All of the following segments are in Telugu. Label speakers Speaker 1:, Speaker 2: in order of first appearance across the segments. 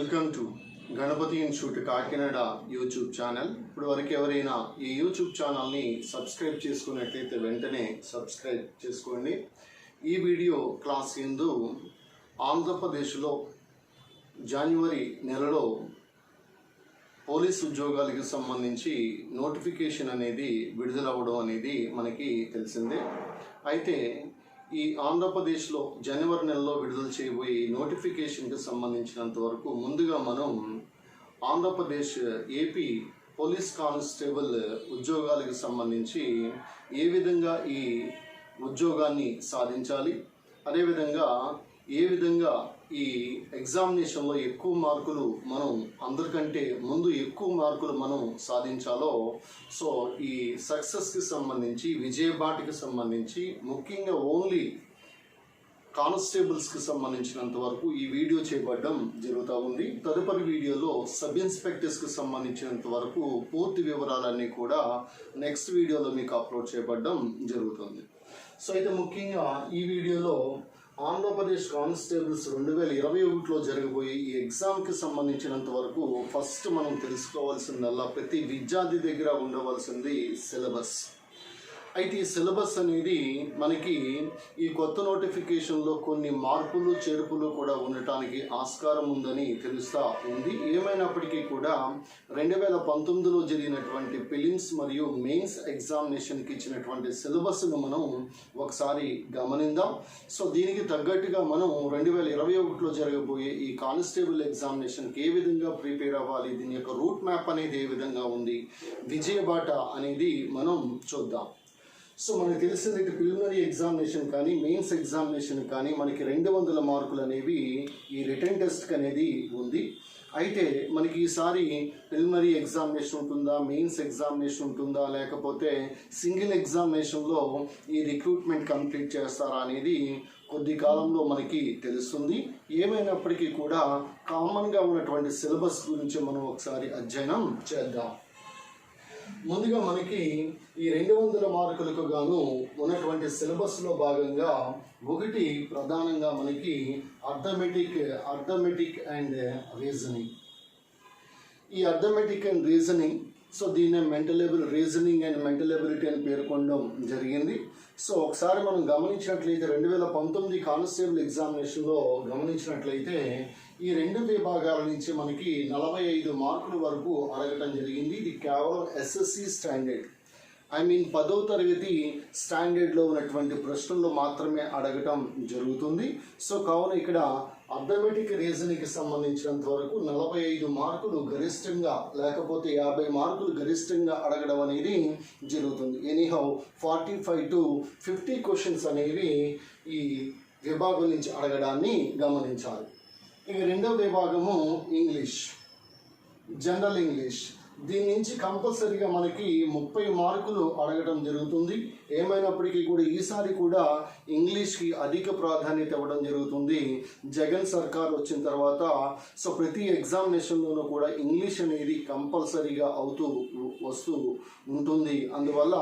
Speaker 1: Welcome to Ganapathi institute Kakinada YouTube channel. ఇప్పుడు వరకు ఎవరైనా ఈ యూట్యూబ్ ఛానల్ని సబ్స్క్రైబ్ చేసుకున్నట్లయితే వెంటనే సబ్స్క్రైబ్ చేసుకోండి. ఈ వీడియో క్లాస్ యందు ఆంధ్రప్రదేశ్లో జనవరి నెలలో పోలీస్ ఉద్యోగాలకు సంబంధించి నోటిఫికేషన్ అనేది విడుదలవ్వడం అనేది మనకి తెలిసిందే. అయితే ఈ ఆంధ్రప్రదేశ్లో జనవరి నెలలో విడుదల చేయబోయే నోటిఫికేషన్కి సంబంధించినంత వరకు ముందుగా మనం ఆంధ్రప్రదేశ్ ఏపీ పోలీస్ కానిస్టేబుల్ ఉద్యోగాలకు సంబంధించి ఏ విధంగా ఈ ఉద్యోగాన్ని సాధించాలి, అదేవిధంగా ఏ విధంగా ఈ ఎగ్జామినేషన్లో ఎక్కువ మార్కులు మనం అందరికంటే ముందు ఎక్కువ మార్కులు మనం సాధించాలో, సో ఈ సక్సెస్కి సంబంధించి విజయబాటికి సంబంధించి ముఖ్యంగా ఓన్లీ కానిస్టేబుల్స్కి సంబంధించినంత వరకు ఈ వీడియో చేయబడడం జరుగుతూ ఉంది. తదుపరి వీడియోలో సబ్ ఇన్స్పెక్టర్స్కి సంబంధించినంత వరకు పూర్తి వివరాలన్నీ కూడా నెక్స్ట్ వీడియోలో మీకు అప్లోడ్ చేయబడడం జరుగుతుంది. సో అయితే ముఖ్యంగా ఈ వీడియోలో ఆంధ్రప్రదేశ్ కానిస్టేబుల్స్ 2021లో జరగబోయే ఈ ఎగ్జామ్కి సంబంధించినంత వరకు ఫస్ట్ మనం తెలుసుకోవాల్సిందల్లా ప్రతి విద్యార్థి దగ్గర ఉండవలసింది సిలబస్. అయితే ఈ సిలబస్ అనేది మనకి ఈ కొత్త నోటిఫికేషన్లో కొన్ని మార్పులు చేర్పులు కూడా ఉండటానికి ఆస్కారం ఉందని తెలుస్తూ ఉంది. ఏమైనప్పటికీ కూడా 2019లో జరిగినటువంటి ప్రిలిమ్స్ మరియు మెయిన్స్ ఎగ్జామినేషన్కి ఇచ్చినటువంటి సిలబస్ను మనం ఒకసారి గమనిద్దాం. సో దీనికి తగ్గట్టుగా మనం 2021లో జరగబోయే ఈ కానిస్టేబుల్ ఎగ్జామినేషన్కి ఏ విధంగా ప్రిపేర్ అవ్వాలి, దీని యొక్క రూట్ మ్యాప్ అనేది ఏ విధంగా ఉంది, విజయబాట అనేది మనం చూద్దాం. సో మనకు తెలిసింది ప్రిలిమినరీ ఎగ్జామినేషన్ కానీ మెయిన్స్ ఎగ్జామినేషన్ కానీ మనకి 200 మార్కులు అనేవి ఈ రిటర్న్ టెస్ట్కి అనేది ఉంది. అయితే మనకి ఈసారి ప్రిలిమినరీ ఎగ్జామినేషన్ ఉంటుందా, మెయిన్స్ ఎగ్జామినేషన్ ఉంటుందా, లేకపోతే సింగిల్ ఎగ్జామినేషన్లో ఈ రిక్రూట్మెంట్ కంప్లీట్ చేస్తారా అనేది కొద్ది కాలంలో మనకి తెలుస్తుంది. ఏమైనప్పటికీ కూడా కామన్గా ఉన్నటువంటి సిలబస్ గురించి మనం ఒకసారి అధ్యయనం చేద్దాం. ముందుగా మనకి ఈ 200 మార్కులకు గాను ఉన్నటువంటి సిలబస్లో భాగంగా ఒకటి ప్రధానంగా మనకి అర్థమెటిక్ అండ్ రీజనింగ్. ఈ అర్థమెటిక్ అండ్ రీజనింగ్, సో దీన్ని mental reasoning and mental ability అని పేర్కొనడం జరిగింది. సో ఒకసారి మనం గమనించినట్లయితే 2019 కానిస్టేబుల్ ఎగ్జామినేషన్లో గమనించినట్లయితే ఈ 2 విభాగాల నుంచి మనకి 45 మార్కుల వరకు అడగటం జరిగింది. ఇది కేవలం ఎస్ఎస్సి స్టాండర్డ్, 10వ తరగతి స్టాండర్డ్లో ఉన్నటువంటి ప్రశ్నలు మాత్రమే అడగటం జరుగుతుంది. సో కావున ఇక్కడ అర్థమెటిక్ రీజనింగ్కి సంబంధించినంత వరకు 45 మార్కులు గరిష్టంగా, లేకపోతే 50 మార్కులు గరిష్టంగా అడగడం అనేది జరుగుతుంది. ఎనీహౌ 45 to 50 క్వశ్చన్స్ అనేవి ఈ విభాగం నుంచి అడగడాన్ని గమనించాలి. ఇక రెండవ విభాగము ఇంగ్లీష్, జనరల్ ఇంగ్లీష్. దీని నుంచి కంపల్సరీగా మనకి 30 మార్కులు అడగడం జరుగుతుంది. ఏమైనప్పటికీ కూడా ఈసారి కూడా ఇంగ్లీష్కి అధిక ప్రాధాన్యత ఇవ్వడం జరుగుతుంది. జగన్ సర్కార్ వచ్చిన తర్వాత సో ప్రతి ఎగ్జామినేషన్లోనూ కూడా ఇంగ్లీష్ అనేది కంపల్సరీగా వస్తూ ఉంటుంది. అందువల్ల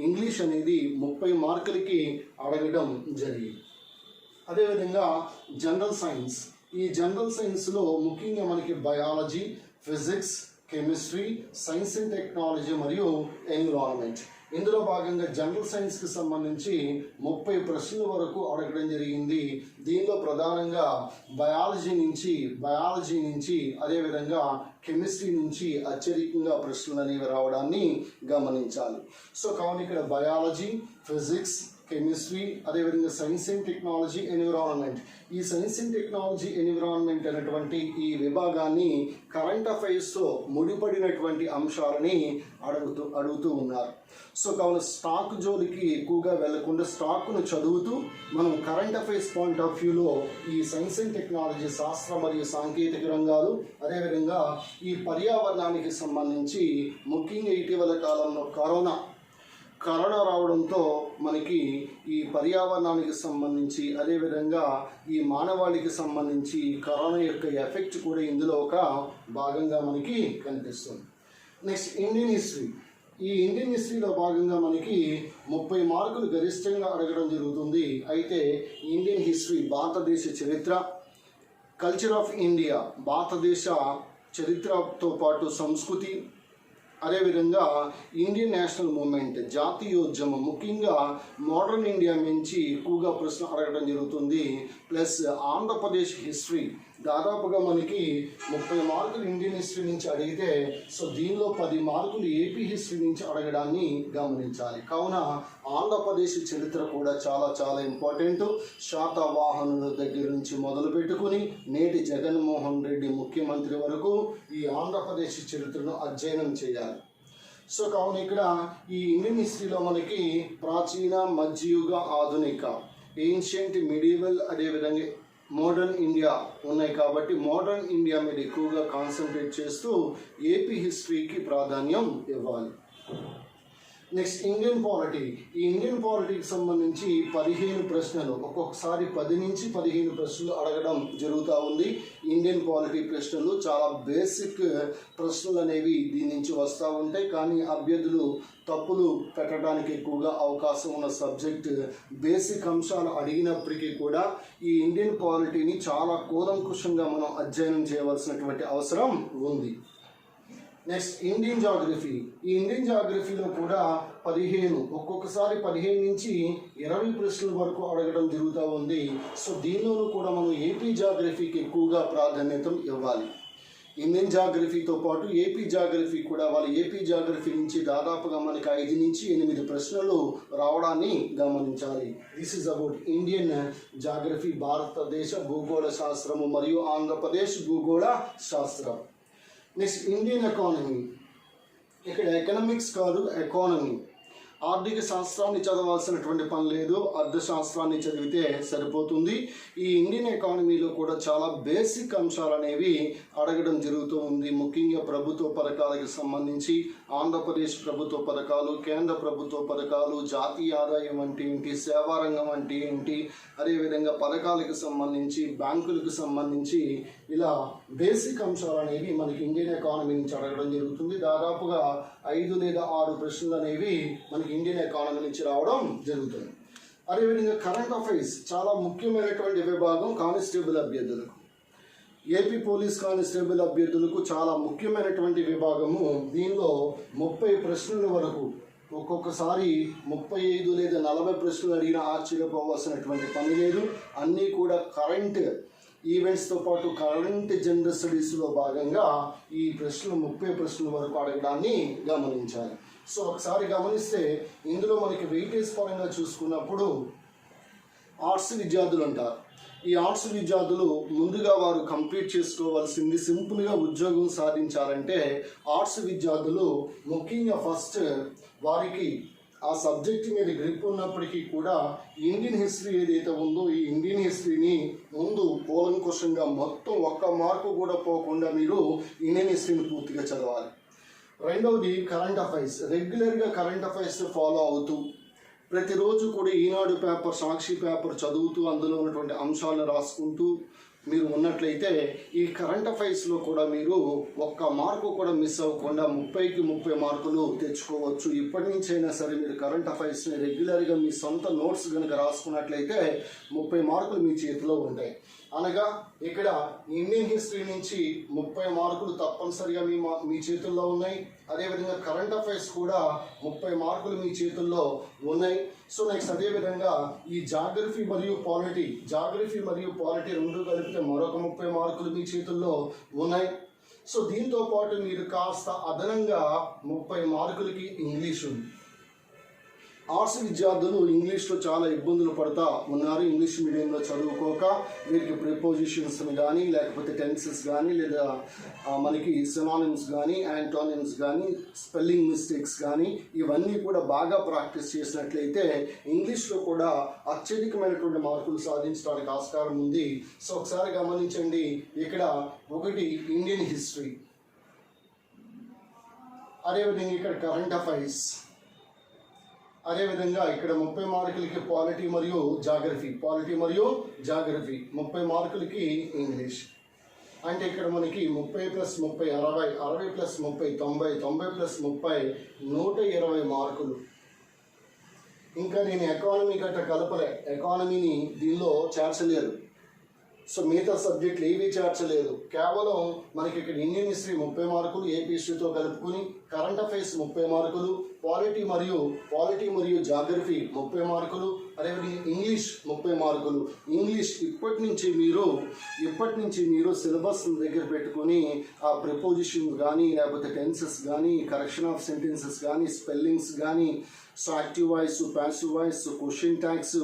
Speaker 1: ఇంగ్లీష్ అనేది 30 మార్కులకి అడగడం జరిగింది. అదేవిధంగా జనరల్ సైన్స్. ఈ జనరల్ సైన్స్లో ముఖ్యంగా మనకి biology, physics, chemistry, science and technology మరియు ఎన్విరాన్మెంట్. ఇందులో భాగంగా జనరల్ సైన్స్కి సంబంధించి 30 ప్రశ్నల వరకు అడగడం జరిగింది. దీనిలో ప్రధానంగా బయాలజీ నుంచి అదేవిధంగా కెమిస్ట్రీ నుంచి అత్యధికంగా ప్రశ్నలు అనేవి రావడాన్ని గమనించాలి. సో కావున ఇక్కడ బయాలజీ, ఫిజిక్స్, కెమిస్ట్రీ, అదేవిధంగా సైన్స్ అండ్ టెక్నాలజీ, ఎన్విరాన్మెంట్. ఈ సైన్స్ అండ్ టెక్నాలజీ, ఎన్విరాన్మెంట్ అనేటువంటి ఈ విభాగాన్ని కరెంట్ అఫైర్స్తో ముడిపడినటువంటి అంశాలని అడుగుతూ ఉన్నారు. సో కావున స్టాక్ జోలికి ఎక్కువగా వెళ్లకుండా స్టాక్ను చదువుతూ మనం కరెంట్ అఫైర్స్ పాయింట్ ఆఫ్ వ్యూలో ఈ సైన్స్ అండ్ టెక్నాలజీ, శాస్త్ర మరియు సాంకేతిక రంగాలు, అదేవిధంగా ఈ పర్యావరణానికి సంబంధించి ముఖ్యంగా ఇటీవల కాలంలో కరోనా రావడంతో మనకి ఈ పర్యావరణానికి సంబంధించి, అదేవిధంగా ఈ మానవాళికి సంబంధించి కరోనా యొక్క ఎఫెక్ట్ కూడా ఇందులో ఒక భాగంగా మనకి కనిపిస్తుంది. Next Indian history. ఈ ఇండియన్ హిస్టరీలో భాగంగా మనకి 30 మార్కులు గరిష్టంగా అడగడం జరుగుతుంది. అయితే ఇండియన్ హిస్టరీ, భారతదేశ చరిత్ర, కల్చర్ ఆఫ్ ఇండియా, భారతదేశ చరిత్రతో పాటు సంస్కృతి, అదేవిధంగా ఇండియన్ నేషనల్ మూమెంట్, జాతీయోద్యమం, ముఖ్యంగా మోడర్న్ ఇండియా నుంచి ఎక్కువగా ప్రశ్న అడగడం జరుగుతుంది. ప్లస్ ఆంధ్రప్రదేశ్ హిస్టరీ, దాదాపుగా మనకి 30 మార్కులు ఇండియన్ హిస్టరీ నుంచి అడిగితే సో దీనిలో 10 మార్కులు ఏపీ హిస్టరీ నుంచి అడగడాన్ని గమనించాలి. కావున ఆంధ్రప్రదేశ్ చరిత్ర కూడా చాలా చాలా ఇంపార్టెంట్. శాతవాహనుల దగ్గర నుంచి మొదలు పెట్టుకుని నేటి జగన్మోహన్ రెడ్డి ముఖ్యమంత్రి వరకు ఈ ఆంధ్రప్రదేశ్ చరిత్రను అధ్యయనం చేయాలి. సో కావున ఇక్కడ ఈ ఇండియన్ హిస్టరీలో మనకి ప్రాచీన, మధ్యయుగ, ఆధునిక, ఏన్షియంట్, మిడివల్, అదేవిధంగా మోడర్న్ ఇండియా ఉన్నాయి. కాబట్టి మోడర్న్ ఇండియా మీద ఎక్కువగా కాన్సన్ట్రేట్ చేస్తూ ఏపీ హిస్టరీకి ప్రాధాన్యం ఇవ్వాలి. Next Indian polity. ఈ ఇండియన్ పాలిటీకి సంబంధించి 15 ప్రశ్నలు, ఒక్కొక్కసారి 10 నుంచి 15 ప్రశ్నలు అడగడం జరుగుతూ ఉంది. ఇండియన్ పాలిటీ ప్రశ్నలు చాలా బేసిక్ ప్రశ్నలు అనేవి దీని నుంచి వస్తూ ఉంటాయి. కానీ అభ్యర్థులు తప్పులు పెట్టడానికి ఎక్కువగా అవకాశం ఉన్న సబ్జెక్ట్. బేసిక్ అంశాలు అడిగినప్పటికీ కూడా ఈ ఇండియన్ పాలిటీని చాలా కూలంకుషంగా మనం అధ్యయనం చేయవలసినటువంటి అవసరం ఉంది. Next Indian geography. ఈ ఇండియన్ జాగ్రఫీలో కూడా 15, ఒక్కొక్కసారి 15 నుంచి 20 ప్రశ్నల వరకు అడగడం జరుగుతూ ఉంది. సో దీనిలోనూ కూడా మనం ఏపీ జాగ్రఫీకి ఎక్కువగా ప్రాధాన్యత ఇవ్వాలి. ఇండియన్ జాగ్రఫీతో పాటు ఏపీ జాగ్రఫీ కూడా, వాళ్ళ ఏపీ జాగ్రఫీ నుంచి దాదాపుగా మనకి 5 నుంచి 8 ప్రశ్నలు రావడాన్ని గమనించాలి. This is about Indian geography, భారతదేశ భూగోళ శాస్త్రము మరియు ఆంధ్రప్రదేశ్ భూగోళ శాస్త్రం. Next Indian economy. ఇక్కడ ఎకనామిక్స్ కాదు, ఎకానమీ. ఆర్థిక శాస్త్రాన్ని చదవాల్సినటువంటి పని లేదు, అర్థశాస్త్రాన్ని చదివితే సరిపోతుంది. ఈ ఇండియన్ ఎకానమీలో కూడా చాలా బేసిక్ అంశాలు అనేవి అడగడం జరుగుతూ ఉంది. ముఖ్యంగా ప్రభుత్వ పథకాలకు సంబంధించి ఆంధ్రప్రదేశ్ ప్రభుత్వ పథకాలు, కేంద్ర ప్రభుత్వ పథకాలు, జాతీయ ఆదాయం అంటే ఏంటి, సేవారంగం అంటే ఏంటి, అదేవిధంగా పథకాలకు సంబంధించి, బ్యాంకులకు సంబంధించి ఇలా బేసిక్ అంశాలు అనేవి మనకి ఇండియన్ ఎకానమీ నుంచి అడగడం జరుగుతుంది. దాదాపుగా 5 లేదా 6 ప్రశ్నలు అనేవి మనకి ఇండియన్ ఎకానమీ నుంచి రావడం జరుగుతుంది. అదేవిధంగా కరెంట్ అఫైర్స్ చాలా ముఖ్యమైనటువంటి విభాగం కానిస్టేబుల్ అభ్యర్థులకు. ఏపీ పోలీస్ కానిస్టేబుల్ అభ్యర్థులకు చాలా ముఖ్యమైనటువంటి విభాగము. దీనిలో 30 ప్రశ్నల వరకు, ఒక్కొక్కసారి 35 లేదా 40 ప్రశ్నలు అడిగిన ఆశ్చర్యపోవాల్సినటువంటి పని లేదు. అన్నీ కూడా కరెంట్ ఈవెంట్స్తో పాటు కరెంట్ జనరల్ స్టడీస్లో భాగంగా ఈ ప్రశ్నలు 30 ప్రశ్నల వరకు అడగడాన్ని గమనించాలి. సో ఒకసారి గమనిస్తే ఇందులో మనకి వెయిటేజ్ పరంగా చూసుకున్నప్పుడు ఆర్ట్స్ విద్యార్థులు ఉంటారు. ఈ ఆర్ట్స్ విద్యార్థులు ముందుగా వారు కంప్లీట్ చేసుకోవాల్సింది, సింపుల్గా ఉద్యోగం సాధించాలంటే ఆర్ట్స్ విద్యార్థులు ముఖ్యంగా ఫస్ట్ వారికి ఆ సబ్జెక్ట్ మీద గ్రిప్ ఉన్నప్పటికీ కూడా ఇండియన్ హిస్టరీ ఏదైతే ఉందో ఈ ఇండియన్ హిస్టరీని ముందు కూలంకుషంగా మొత్తం 1 మార్కు కూడా పోకుండా మీరు ఇండియన్ హిస్టరీని పూర్తిగా చదవాలి. రెండవది కరెంట్ అఫైర్స్. రెగ్యులర్గా కరెంట్ అఫైర్స్ ఫాలో అవుతూ ప్రతిరోజు కూడా ఈనాడు పేపర్, సాక్షి పేపర్ చదువుతూ అందులో ఉన్నటువంటి అంశాలను రాసుకుంటూ మీరు ఉన్నట్లయితే ఈ కరెంట్ అఫైర్స్లో కూడా మీరు 1 మార్కు కూడా మిస్ అవ్వకుండా 30కి 30 మార్కులు తెచ్చుకోవచ్చు. ఇప్పటి నుంచైనా సరే మీరు కరెంట్ అఫైర్స్ని రెగ్యులర్గా మీ సొంత నోట్స్ కనుక రాసుకున్నట్లయితే 30 మార్కులు మీ చేతిలో ఉంటాయి. అనగా ఇక్కడ ఇండియన్ హిస్టరీ నుంచి 30 మార్కులు తప్పనిసరిగా మీ చేతుల్లో ఉన్నాయి. అదేవిధంగా కరెంట్ అఫైర్స్ కూడా 30 మార్కులు మీ చేతుల్లో ఉన్నాయి. సో నెక్స్ట్ అదేవిధంగా ఈ జాగ్రఫీ మరియు పాలిటీ రెండు కలిపితే మరొక 30 మార్కులు మీ చేతుల్లో ఉన్నాయి. సో దీంతో పాటు మీరు కాస్త అదనంగా 30 మార్కులకి ఇంగ్లీష్ ఉంది. ఆర్ట్స్ విద్యార్థులు ఇంగ్లీష్లో చాలా ఇబ్బందులు పడుతూ ఉన్నారు. ఇంగ్లీష్ మీడియంలో చదువుకోక వీరికి ప్రిపోజిషన్స్ కానీ, లేకపోతే టెన్సెస్ కానీ, లేదా మనకి సినానిమ్స్ కానీ, యాంటోనిమ్స్ కానీ, స్పెల్లింగ్ మిస్టేక్స్ కానీ ఇవన్నీ కూడా బాగా ప్రాక్టీస్ చేసినట్లయితే ఇంగ్లీష్లో కూడా అత్యధికమైనటువంటి మార్కులు సాధించడానికి ఆస్కారం ఉంది. సో ఒకసారి గమనించండి, ఇక్కడ 1 ఇండియన్ హిస్టరీ, అదేవిధంగా ఇక్కడ కరెంట్ అఫైర్స్, అదేవిధంగా ఇక్కడ 30 మార్కులకి పాలిటీ మరియు జాగ్రఫీ 30 మార్కులకి ఇంగ్లీష్. అంటే ఇక్కడ మనకి 30 + 30 60, 60 + 30 90, 90 + 30 120 మార్కులు. ఇంకా నేను ఎకానమీ గట్ట కలపలే, ఎకానమీని దీనిలో చేర్చలేరు. సో మిగతా సబ్జెక్టులు ఏవి చేర్చలేదు. కేవలం మనకి ఇక్కడ ఇండియన్ హిస్టరీ 30 మార్కులు ఏపీ హిస్టరీతో కలుపుకుని, కరెంట్ అఫైర్స్ 30 మార్కులు, పాలిటీ మరియు జాగ్రఫీ 30 మార్కులు, అదేవిధంగా ఇంగ్లీష్ 30 మార్కులు. ఇంగ్లీష్ ఇప్పటి నుంచి మీరు సిలబస్ దగ్గర పెట్టుకొని ఆ ప్రిపోజిషన్ కానీ, లేకపోతే టెన్సెస్ కానీ, కరెక్షన్ ఆఫ్ సెంటెన్సెస్ కానీ, స్పెల్లింగ్స్ కానీ, so active voice, passive voice, question tags,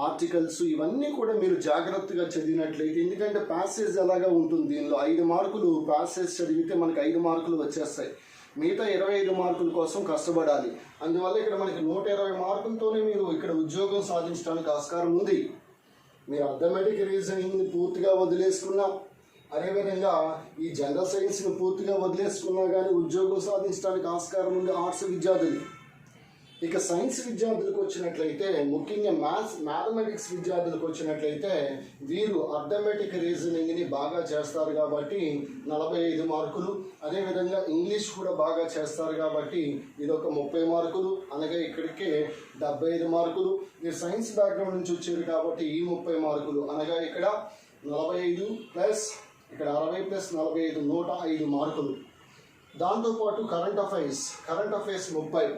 Speaker 1: articles, ఇవన్నీ కూడా మీరు జాగ్రత్తగా చదివినట్లయితే, ఎందుకంటే ప్యాసేజ్ ఎలాగా ఉంటుంది, దీనిలో 5 మార్కులు ప్యాసేజ్ చదివితే మనకి 5 మార్కులు వచ్చేస్తాయి. మిగతా 25 మార్కుల కోసం కష్టపడాలి. అందువల్ల ఇక్కడ మనకి 120 మార్కులతోనే మీరు ఇక్కడ ఉద్యోగం సాధించడానికి ఆస్కారం ఉంది. మీరు అర్థమెటిక్ రీజనింగ్ని పూర్తిగా వదిలేసుకున్నా, అదేవిధంగా ఈ జనరల్ సైన్స్ని పూర్తిగా వదిలేసుకున్నా కానీ ఉద్యోగం సాధించడానికి ఆస్కారం ఉంది ఆర్ట్స్ విద్యార్థులు. ఇక సైన్స్ విద్యార్థులకు వచ్చినట్లయితే, ముఖ్యంగా మ్యాథమెటిక్స్ విద్యార్థులకు వచ్చినట్లయితే, వీరు అర్థమెటిక్ రీజనింగ్ని బాగా చేస్తారు కాబట్టి 45 మార్కులు, అదేవిధంగా ఇంగ్లీష్ కూడా బాగా చేస్తారు కాబట్టి ఇదొక 30 మార్కులు, అనగా ఇక్కడికే 75 మార్కులు. మీరు సైన్స్ బ్యాక్గ్రౌండ్ నుంచి వచ్చారు కాబట్టి ఈ 30 మార్కులు, అనగా ఇక్కడ 45 ప్లస్ ఇక్కడ 60 ప్లస్ 45 105 మార్కులు. దాంతోపాటు కరెంట్ అఫైర్స్ 30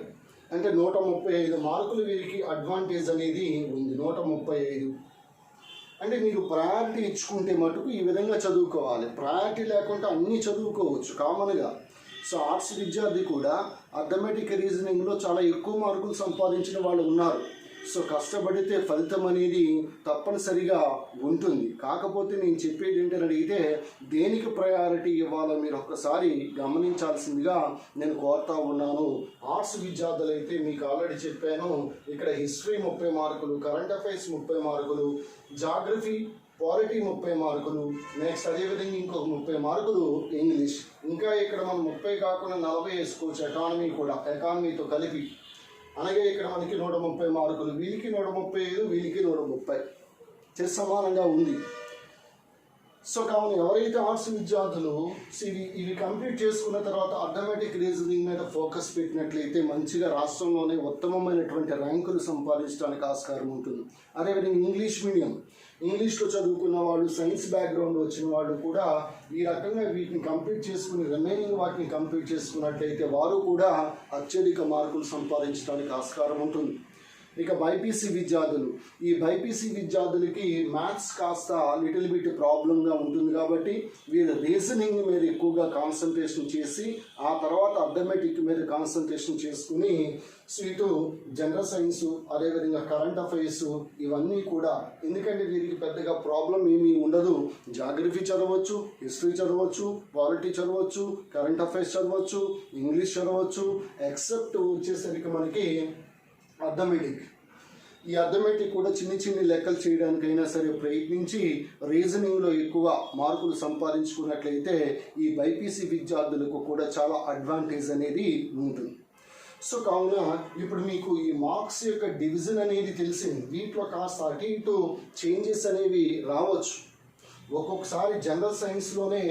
Speaker 1: అంటే 135 మార్కులు వీరికి అడ్వాంటేజ్ అనేది ఉంది. 135 అంటే మీరు ప్రయారిటీ ఇచ్చుకుంటే మటుకు ఈ విధంగా చదువుకోవాలి. ప్రయారిటీ లేకుండా అన్నీ చదువుకోవచ్చు కామన్గా. సో ఆర్ట్స్ విద్యార్థి కూడా అర్థమెటిక్ రీజనింగ్లో చాలా ఎక్కువ మార్కులు సంపాదించిన వాళ్ళు ఉన్నారు. సో కష్టపడితే ఫలితం అనేది తప్పనిసరిగా ఉంటుంది. కాకపోతే నేను చెప్పేది ఏంటని అడిగితే, దేనికి ప్రయారిటీ ఇవ్వాలో మీరు ఒక్కసారి గమనించాల్సిందిగా నేను కోరుతా ఉన్నాను. ఆర్ట్స్ విద్యార్థులు అయితే మీకు ఆల్రెడీ చెప్పాను, ఇక్కడ హిస్టరీ 30 మార్కులు, కరెంట్ అఫైర్స్ 30 మార్కులు, జాగ్రఫీ పాలిటీ 30 మార్కులు, నెక్స్ట్ అదేవిధంగా ఇంకొక 30 మార్కులు ఇంగ్లీష్. ఇంకా ఇక్కడ మనం 30 కాకుండా 40 వేసుకోవచ్చు ఎకానమీతో కలిపి. అలాగే ఇక్కడ మనకి 130 మార్కులు, వీళ్ళకి 135, వీళ్ళకి 130 సమానంగా ఉంది. సో కావున ఎవరైతే ఆర్ట్స్ విద్యార్థులు ఇవి కంప్లీట్ చేసుకున్న తర్వాత అర్థమెటిక్ రీజనింగ్ మీద ఫోకస్ పెట్టినట్లయితే మంచిగా రాష్ట్రంలోనే ఉత్తమమైనటువంటి ర్యాంకులు సంపాదించడానికి ఆస్కారం ఉంటుంది. అదేవిధంగా ఇంగ్లీష్లో చదువుకున్న వాళ్ళు, సైన్స్ బ్యాక్గ్రౌండ్ వచ్చిన వాళ్ళు కూడా ఈ రకంగా వీటిని కంప్లీట్ చేసుకుని రిమైనింగ్ వాటిని కంప్లీట్ చేసుకున్నట్లయితే వారు కూడా అత్యధిక మార్కులు సంపాదించడానికి ఆస్కారం ఉంటుంది. ఇక బైపీసీ విద్యార్థులకి మ్యాథ్స్ కాస్త లిటిల్ బిట్ ప్రాబ్లంగా ఉంటుంది కాబట్టి వీరు రీజనింగ్ మీద ఎక్కువగా కాన్సన్ట్రేషన్ చేసి, ఆ తర్వాత అర్థమెటిక్ మీద కాన్సన్ట్రేషన్ చేసుకుని, సో ఇటు జనరల్ సైన్స్, అదేవిధంగా కరెంట్ అఫైర్స్, ఇవన్నీ కూడా, ఎందుకంటే వీరికి పెద్దగా ప్రాబ్లం ఏమీ ఉండదు. జాగ్రఫీ చదవచ్చు, హిస్టరీ చదవచ్చు, పాలిటీ చదవచ్చు, కరెంట్ అఫైర్స్ చదవచ్చు, ఇంగ్లీష్ చదవచ్చు, ఎక్సెప్ట్ వచ్చేసరికి మనకి అర్థమెటిక్. ఈ అర్థమెటిక్ కూడా చిన్ని లెక్కలు చేయడానికైనా సరే ప్రయత్నించి రీజనింగ్లో ఎక్కువ మార్కులు సంపాదించుకున్నట్లయితే ఈ బైపీసీ విద్యార్థులకు కూడా చాలా అడ్వాంటేజ్ అనేది ఉంటుంది. సో కావున ఇప్పుడు మీకు ఈ మార్క్స్ యొక్క డివిజన్ అనేది తెలిసింది. వీటిలో కాస్త అటు ఇటు చేంజెస్ అనేవి రావచ్చు. ఒక్కొక్కసారి జనరల్ సైన్స్లోనే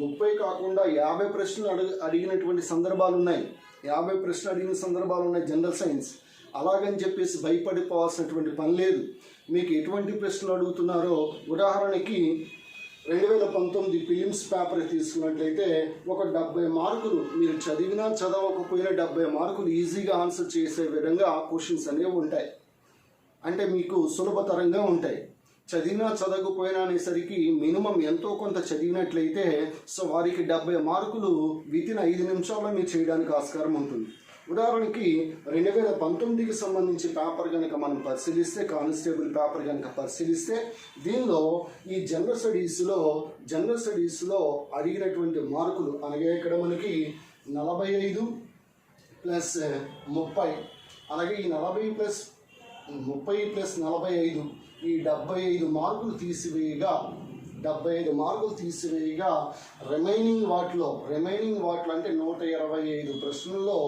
Speaker 1: 30 కాకుండా 50 ప్రశ్నలు అడిగినటువంటి సందర్భాలు ఉన్నాయి. 50 ప్రశ్నలు అడిగిన సందర్భాలు ఉన్నాయి జనరల్ సైన్స్. అలాగని చెప్పేసి భయపడిపోవాల్సినటువంటి పని లేదు. మీకు ఎటువంటి ప్రశ్నలు అడుగుతున్నారో, ఉదాహరణకి 2019 ఫిలిమ్స్ పేపర్ తీసుకున్నట్లయితే ఒక 70 మార్కులు మీరు చదివినా చదవకపోయినా 70 మార్కులు ఈజీగా ఆన్సర్ చేసే విధంగా క్వశ్చన్స్ అనేవి ఉంటాయి. అంటే మీకు సులభతరంగా ఉంటాయి. చదివినా చదవకపోయినా అనేసరికి మినిమం ఎంతో కొంత చదివినట్లయితే సో వారికి 70 మార్కులు వితిన్ 5 నిమిషాల్లో మీరు చేయడానికి ఆస్కారం ఉంటుంది. ఉదాహరణకి 2019కి సంబంధించి పేపర్ కనుక మనం పరిశీలిస్తే, కానిస్టేబుల్ పేపర్ కనుక పరిశీలిస్తే, దీనిలో ఈ జనరల్ స్టడీస్లో అడిగినటువంటి మార్కులు, అలాగే ఇక్కడ మనకి 45 ప్లస్ 30, అలాగే ఈ 40 ప్లస్ 30 ప్లస్ 45, ఈ 75 మార్కులు తీసివేయగా రిమైనింగ్ వాటిలో అంటే 125 ప్రశ్నల్లో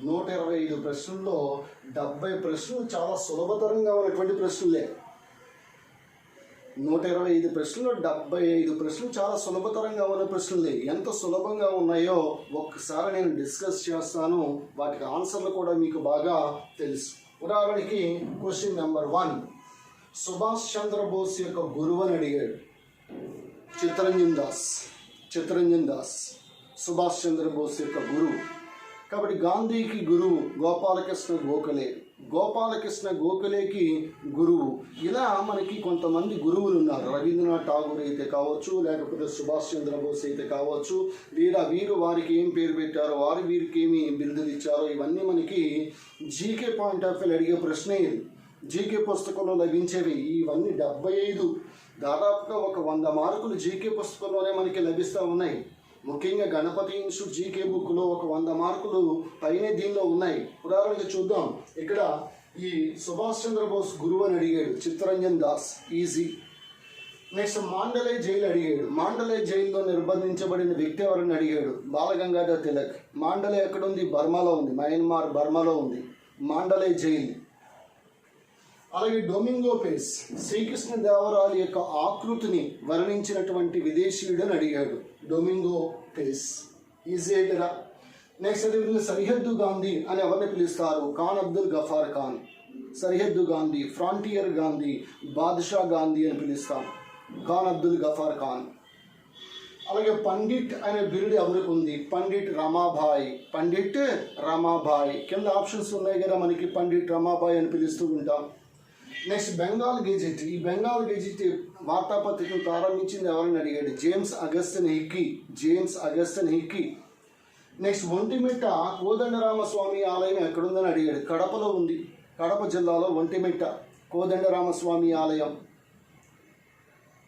Speaker 1: 70 ప్రశ్నలు చాలా సులభతరంగా ఉన్నటువంటి ప్రశ్నలే. 125 ప్రశ్నలు 75 ప్రశ్నలు చాలా సులభతరంగా ఉన్న ప్రశ్నలే. ఎంత సులభంగా ఉన్నాయో ఒక్కసారి నేను డిస్కస్ చేస్తాను. వాటికి ఆన్సర్లు కూడా మీకు బాగా తెలుసు. ఉదాహరణకి క్వశ్చన్ నెంబర్ 1, సుభాష్ చంద్రబోస్ యొక్క గురువు అని అడిగాడు. చిత్తరంజన్ దాస్ సుభాష్ చంద్రబోస్ యొక్క గురువు. కాబట్టి గాంధీకి గురువు గోపాలకృష్ణ గోఖలేకి గురువు. ఇలా మనకి కొంతమంది గురువులు ఉన్నారు. రవీంద్రనాథ్ ఠాగూర్ అయితే కావచ్చు, లేకపోతే సుభాష్ చంద్రబోస్ అయితే కావచ్చు. వీరు వారికి ఏం పేరు పెట్టారో, వీరికి ఏమి బిరుదులు ఇచ్చారో, ఇవన్నీ మనకి జీకే పాయింట్ ఆఫ్ వ్యూ అడిగే ప్రశ్నే ఇది. జీకే పుస్తకంలో లభించేవి ఇవన్నీ 75, దాదాపుగా ఒక 100 మార్కులు జీకే పుస్తకంలోనే మనకి లభిస్తూ ఉన్నాయి. ముఖ్యంగా గణపతి ఇన్స్టిట్యూట్ జీకే బుక్లో ఒక 100 మార్కులు పైనే దీనిలో ఉన్నాయి. ఉదాహరణకు చూద్దాం. ఇక్కడ ఈ సుభాష్ చంద్రబోస్ గురువు అని అడిగాడు, Chittaranjan Das, easy. Next Mandalay jail అడిగాడు. మాండలే జైల్లో నిర్బంధించబడిన వ్యక్తి ఎవరని అడిగాడు, బాలగంగాధర్ తిలక్. మాండలే ఎక్కడుంది? బర్మాలో ఉంది, మయన్మార్ బర్మాలో ఉంది మాండలే జైలు. అలాగే డొమింగో పేస్, శ్రీకృష్ణదేవరాయల యొక్క ఆకృతిని వర్ణించినటువంటి విదేశీయుడు అని అడిగాడు, డొమింగో పేస్. ఈజీ కదా. నెక్స్ట్ అదేవిధంగా సరిహద్దు గాంధీ అని ఎవరిని పిలుస్తారు? ఖాన్ అబ్దుల్ గఫార్ ఖాన్. సరిహద్దు గాంధీ, ఫ్రాంటియర్ గాంధీ, బాద్షా గాంధీ అని పిలుస్తాం, ఖాన్ అబ్దుల్ గఫార్ ఖాన్. అలాగే పండిట్ అనే బిరుడు ఎవరికి ఉంది? పండిట్ రమాబాయ్. కింద ఆప్షన్స్ ఉన్నాయి కదా మనకి, పండిట్ రమాబాయ్ అని పిలుస్తూ ఉంటాం. Next Bengal gazette. ఈ బెంగాల్ గెజిట్ వార్తాపత్రికను ప్రారంభించింది ఎవరిని అడిగాడు? James Augustine Hickey. Next Ontimitta Kodandaramaswamy ఆలయం ఎక్కడుందని అడిగాడు. కడపలో ఉంది, కడప జిల్లాలో ఒంటిమిట్ట కోదండరామస్వామి ఆలయం.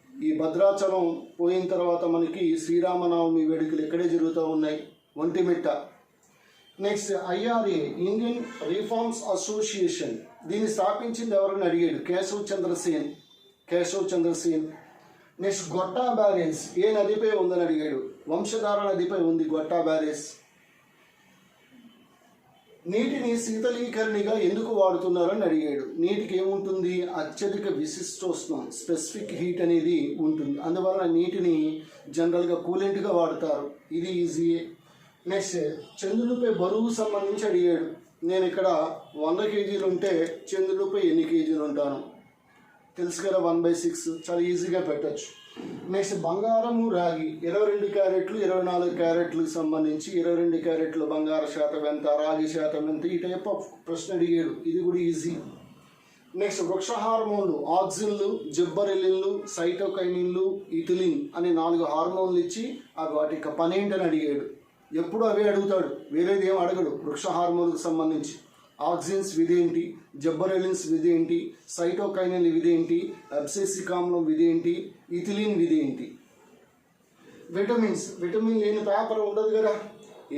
Speaker 1: ఈ భద్రాచలం పోయిన తర్వాత మనకి శ్రీరామనవమి వేడుకలు ఇక్కడే జరుగుతూ ఉన్నాయి, Ontimitta. Next IRA, Indian reforms association, దీన్ని స్థాపించింది ఎవరని అడిగాడు? కేశవ్ చంద్రసేన్. నెక్స్ట్ గొట్టా బ్యారేజ్ ఏ నదిపై ఉందని అడిగాడు? వంశధార నదిపై ఉంది గొట్టా బ్యారేజ్. నీటిని శీతలీకరణిగా ఎందుకు వాడుతున్నారని అడిగాడు. నీటికి ఏముంటుంది? అత్యధిక విశిష్టోష్ణం, స్పెసిఫిక్ హీట్ అనేది ఉంటుంది. అందువలన నీటిని జనరల్గా కూలెంట్గా వాడతారు. ఇది ఈజీయే. నెక్స్ట్ చంద్రునిపై బరువు సంబంధించి అడిగాడు. నేను ఇక్కడ 100 కేజీలు ఉంటే చంద్రునిపై ఎన్ని కేజీలు ఉంటాను? తెలుసు కదా, 1/6. చాలా ఈజీగా పెట్టచ్చు. నెక్స్ట్ బంగారము రాగి 22 క్యారెట్లు 24 క్యారెట్లకు సంబంధించి 22 క్యారెట్లు బంగార శాతం ఎంత, రాగి శాతం ఎంత, ఈ టైప్ ఆఫ్ ప్రశ్న అడిగాడు. ఇది కూడా ఈజీ. నెక్స్ట్ వృక్ష హార్మోన్లు, ఆక్సిన్లు, జిబ్బరెలిన్లు, సైటోకైనిన్లు, ఇథిలిన్ అనే 4 హార్మోన్లు ఇచ్చి వాటి యొక్క పని ఏంటని అడిగాడు. ఎప్పుడు అవే అడుగుతాడు, వేరేది ఏం అడగడు. వృక్ష హార్మోన్లకు సంబంధించి ఆక్సిన్స్ విధేంటి, జబ్బరెలిన్స్ విధేంటి, సైటోకైనిన్ విధేంటి, అబ్సెసిక్ ఆమ్లం విధేంటి, ఇథిలిన్ విధేంటి. విటమిన్ లేని పేపర్ ఉండదు కదా,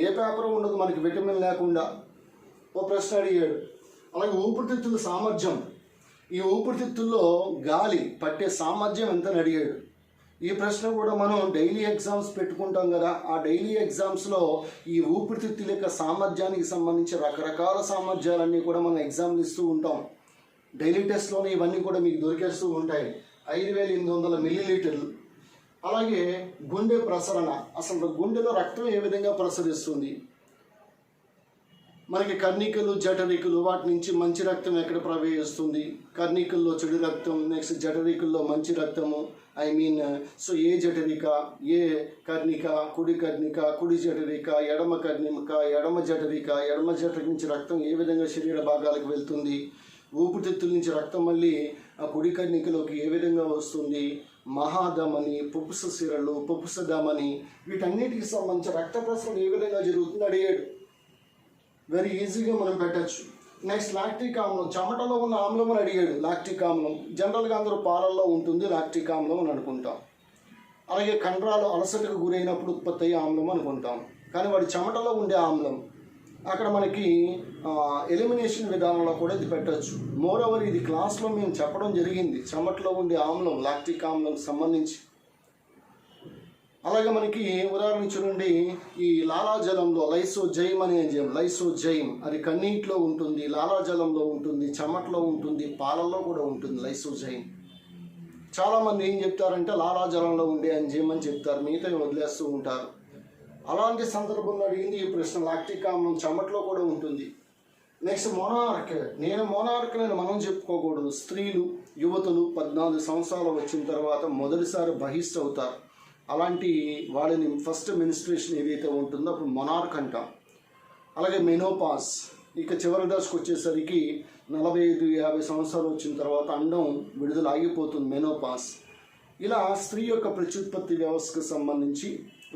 Speaker 1: ఏ పేపర్ ఉండదు మనకి విటమిన్ లేకుండా. ఓ ప్రశ్న అడిగాడు. అలాగే ఊపిరితిత్తుల సామర్థ్యం, ఈ ఊపిరితిత్తుల్లో గాలి పట్టే సామర్థ్యం ఎంతని అడిగాడు. ఈ ప్రశ్న కూడా మనం డైలీ ఎగ్జామ్స్ పెట్టుకుంటాం కదా, ఆ డైలీ ఎగ్జామ్స్లో ఈ ఊపిరితిత్తుల యొక్క సామర్థ్యానికి సంబంధించి రకరకాల సామర్థ్యాలన్నీ కూడా మనం ఎగ్జామ్లు ఇస్తూ ఉంటాం. డైలీ టెస్ట్లోనే ఇవన్నీ కూడా మీకు దొరికేస్తూ ఉంటాయి. 5800 మిల్లీలీటర్లు. అలాగే గుండె ప్రసరణ, అసలు గుండెలో రక్తం ఏ విధంగా ప్రసరిస్తుంది? మనకి కర్ణికలు, జఠరికలు, వాటి నుంచి మంచి రక్తం ఎక్కడ ప్రవహిస్తుంది? కర్ణికల్లో చెడు రక్తం, నెక్స్ట్ జఠరికల్లో మంచి రక్తము. సో ఏ జఠరిక, ఏ కర్ణిక, కుడి జఠరిక, ఎడమ కర్ణిక, ఎడమ జఠరిక నుంచి రక్తం ఏ విధంగా శరీర భాగాలకు వెళ్తుంది? ఊపిరితిత్తుల నుంచి రక్తం మళ్ళీ ఆ కుడి కర్ణికలోకి ఏ విధంగా వస్తుంది? మహాధమని, పుపుస సిరలు, పుపుస ధమని, వీటన్నిటికి సంబంధించి రక్త ప్రసరణ ఏ విధంగా జరుగుతుంది అడిగాడు. వెరీ ఈజీగా మనం పెట్టచ్చు. నెక్స్ట్ లాక్టిక్ ఆమ్లం, చెమటలో ఉన్న ఆమ్లం అని అడిగాడు. లాక్టిక్ ఆమ్లం జనరల్గా అందరూ పాలల్లో ఉంటుంది, లాక్టిక్ ఆమ్లం అని అనుకుంటాం. అలాగే కండరాలు అలసటకు గురైనప్పుడు ఉత్పత్తి అయ్యే ఆమ్లం అనుకుంటాం, కానీ వాడి చెమటలో ఉండే ఆమ్లం. అక్కడ మనకి ఎలిమినేషన్ విధానంలో కూడా ఇది పెట్టచ్చు. మోరోవర్ ఇది క్లాస్లో మేము చెప్పడం జరిగింది, చెమటలో ఉండే ఆమ్లం లాక్టిక్ ఆమ్లం సంబంధించి. అలాగే మనకి ఉదాహరణ చూడండి, ఈ లాలాజలంలో లైసోజైమ్ అనే ఎంజైమ్, లైసోజైమ్ అది కన్నీటిలో ఉంటుంది, లాలాజలంలో ఉంటుంది, చెమటలో ఉంటుంది, పాలల్లో కూడా ఉంటుంది లైసోజైమ్. చాలామంది ఏం చెప్తారంటే లాలాజలంలో ఉండే ఎంజైమ్ అని చెప్తారు, మిగతా వదిలేస్తూ ఉంటారు. అలాంటి సందర్భంలో అడిగింది ఈ ప్రశ్న. లాక్టిక్ ఆమ్లం చెమటలో కూడా ఉంటుంది. Next monarch. నేను మనం చెప్పుకోకూడదు. స్త్రీలు, యువతులు 14 సంవత్సరాలు వచ్చిన తర్వాత మొదటిసారి బహిష్ట అవుతారు. అలాంటి వాళ్ళని ఫస్ట్ మెన్స్ట్రేషన్ ఏదైతే ఉంటుందో అప్పుడు మొనార్క్ అంటాం. అలాగే మెనోపాస్, ఇక చివరి దశకు వచ్చేసరికి 45-50 సంవత్సరాలు వచ్చిన తర్వాత అండం విడుదల ఆగిపోతుంది, మెనోపాస్. ఇలా స్త్రీ యొక్క ప్రత్యుత్పత్తి వ్యవస్థకు సంబంధించి,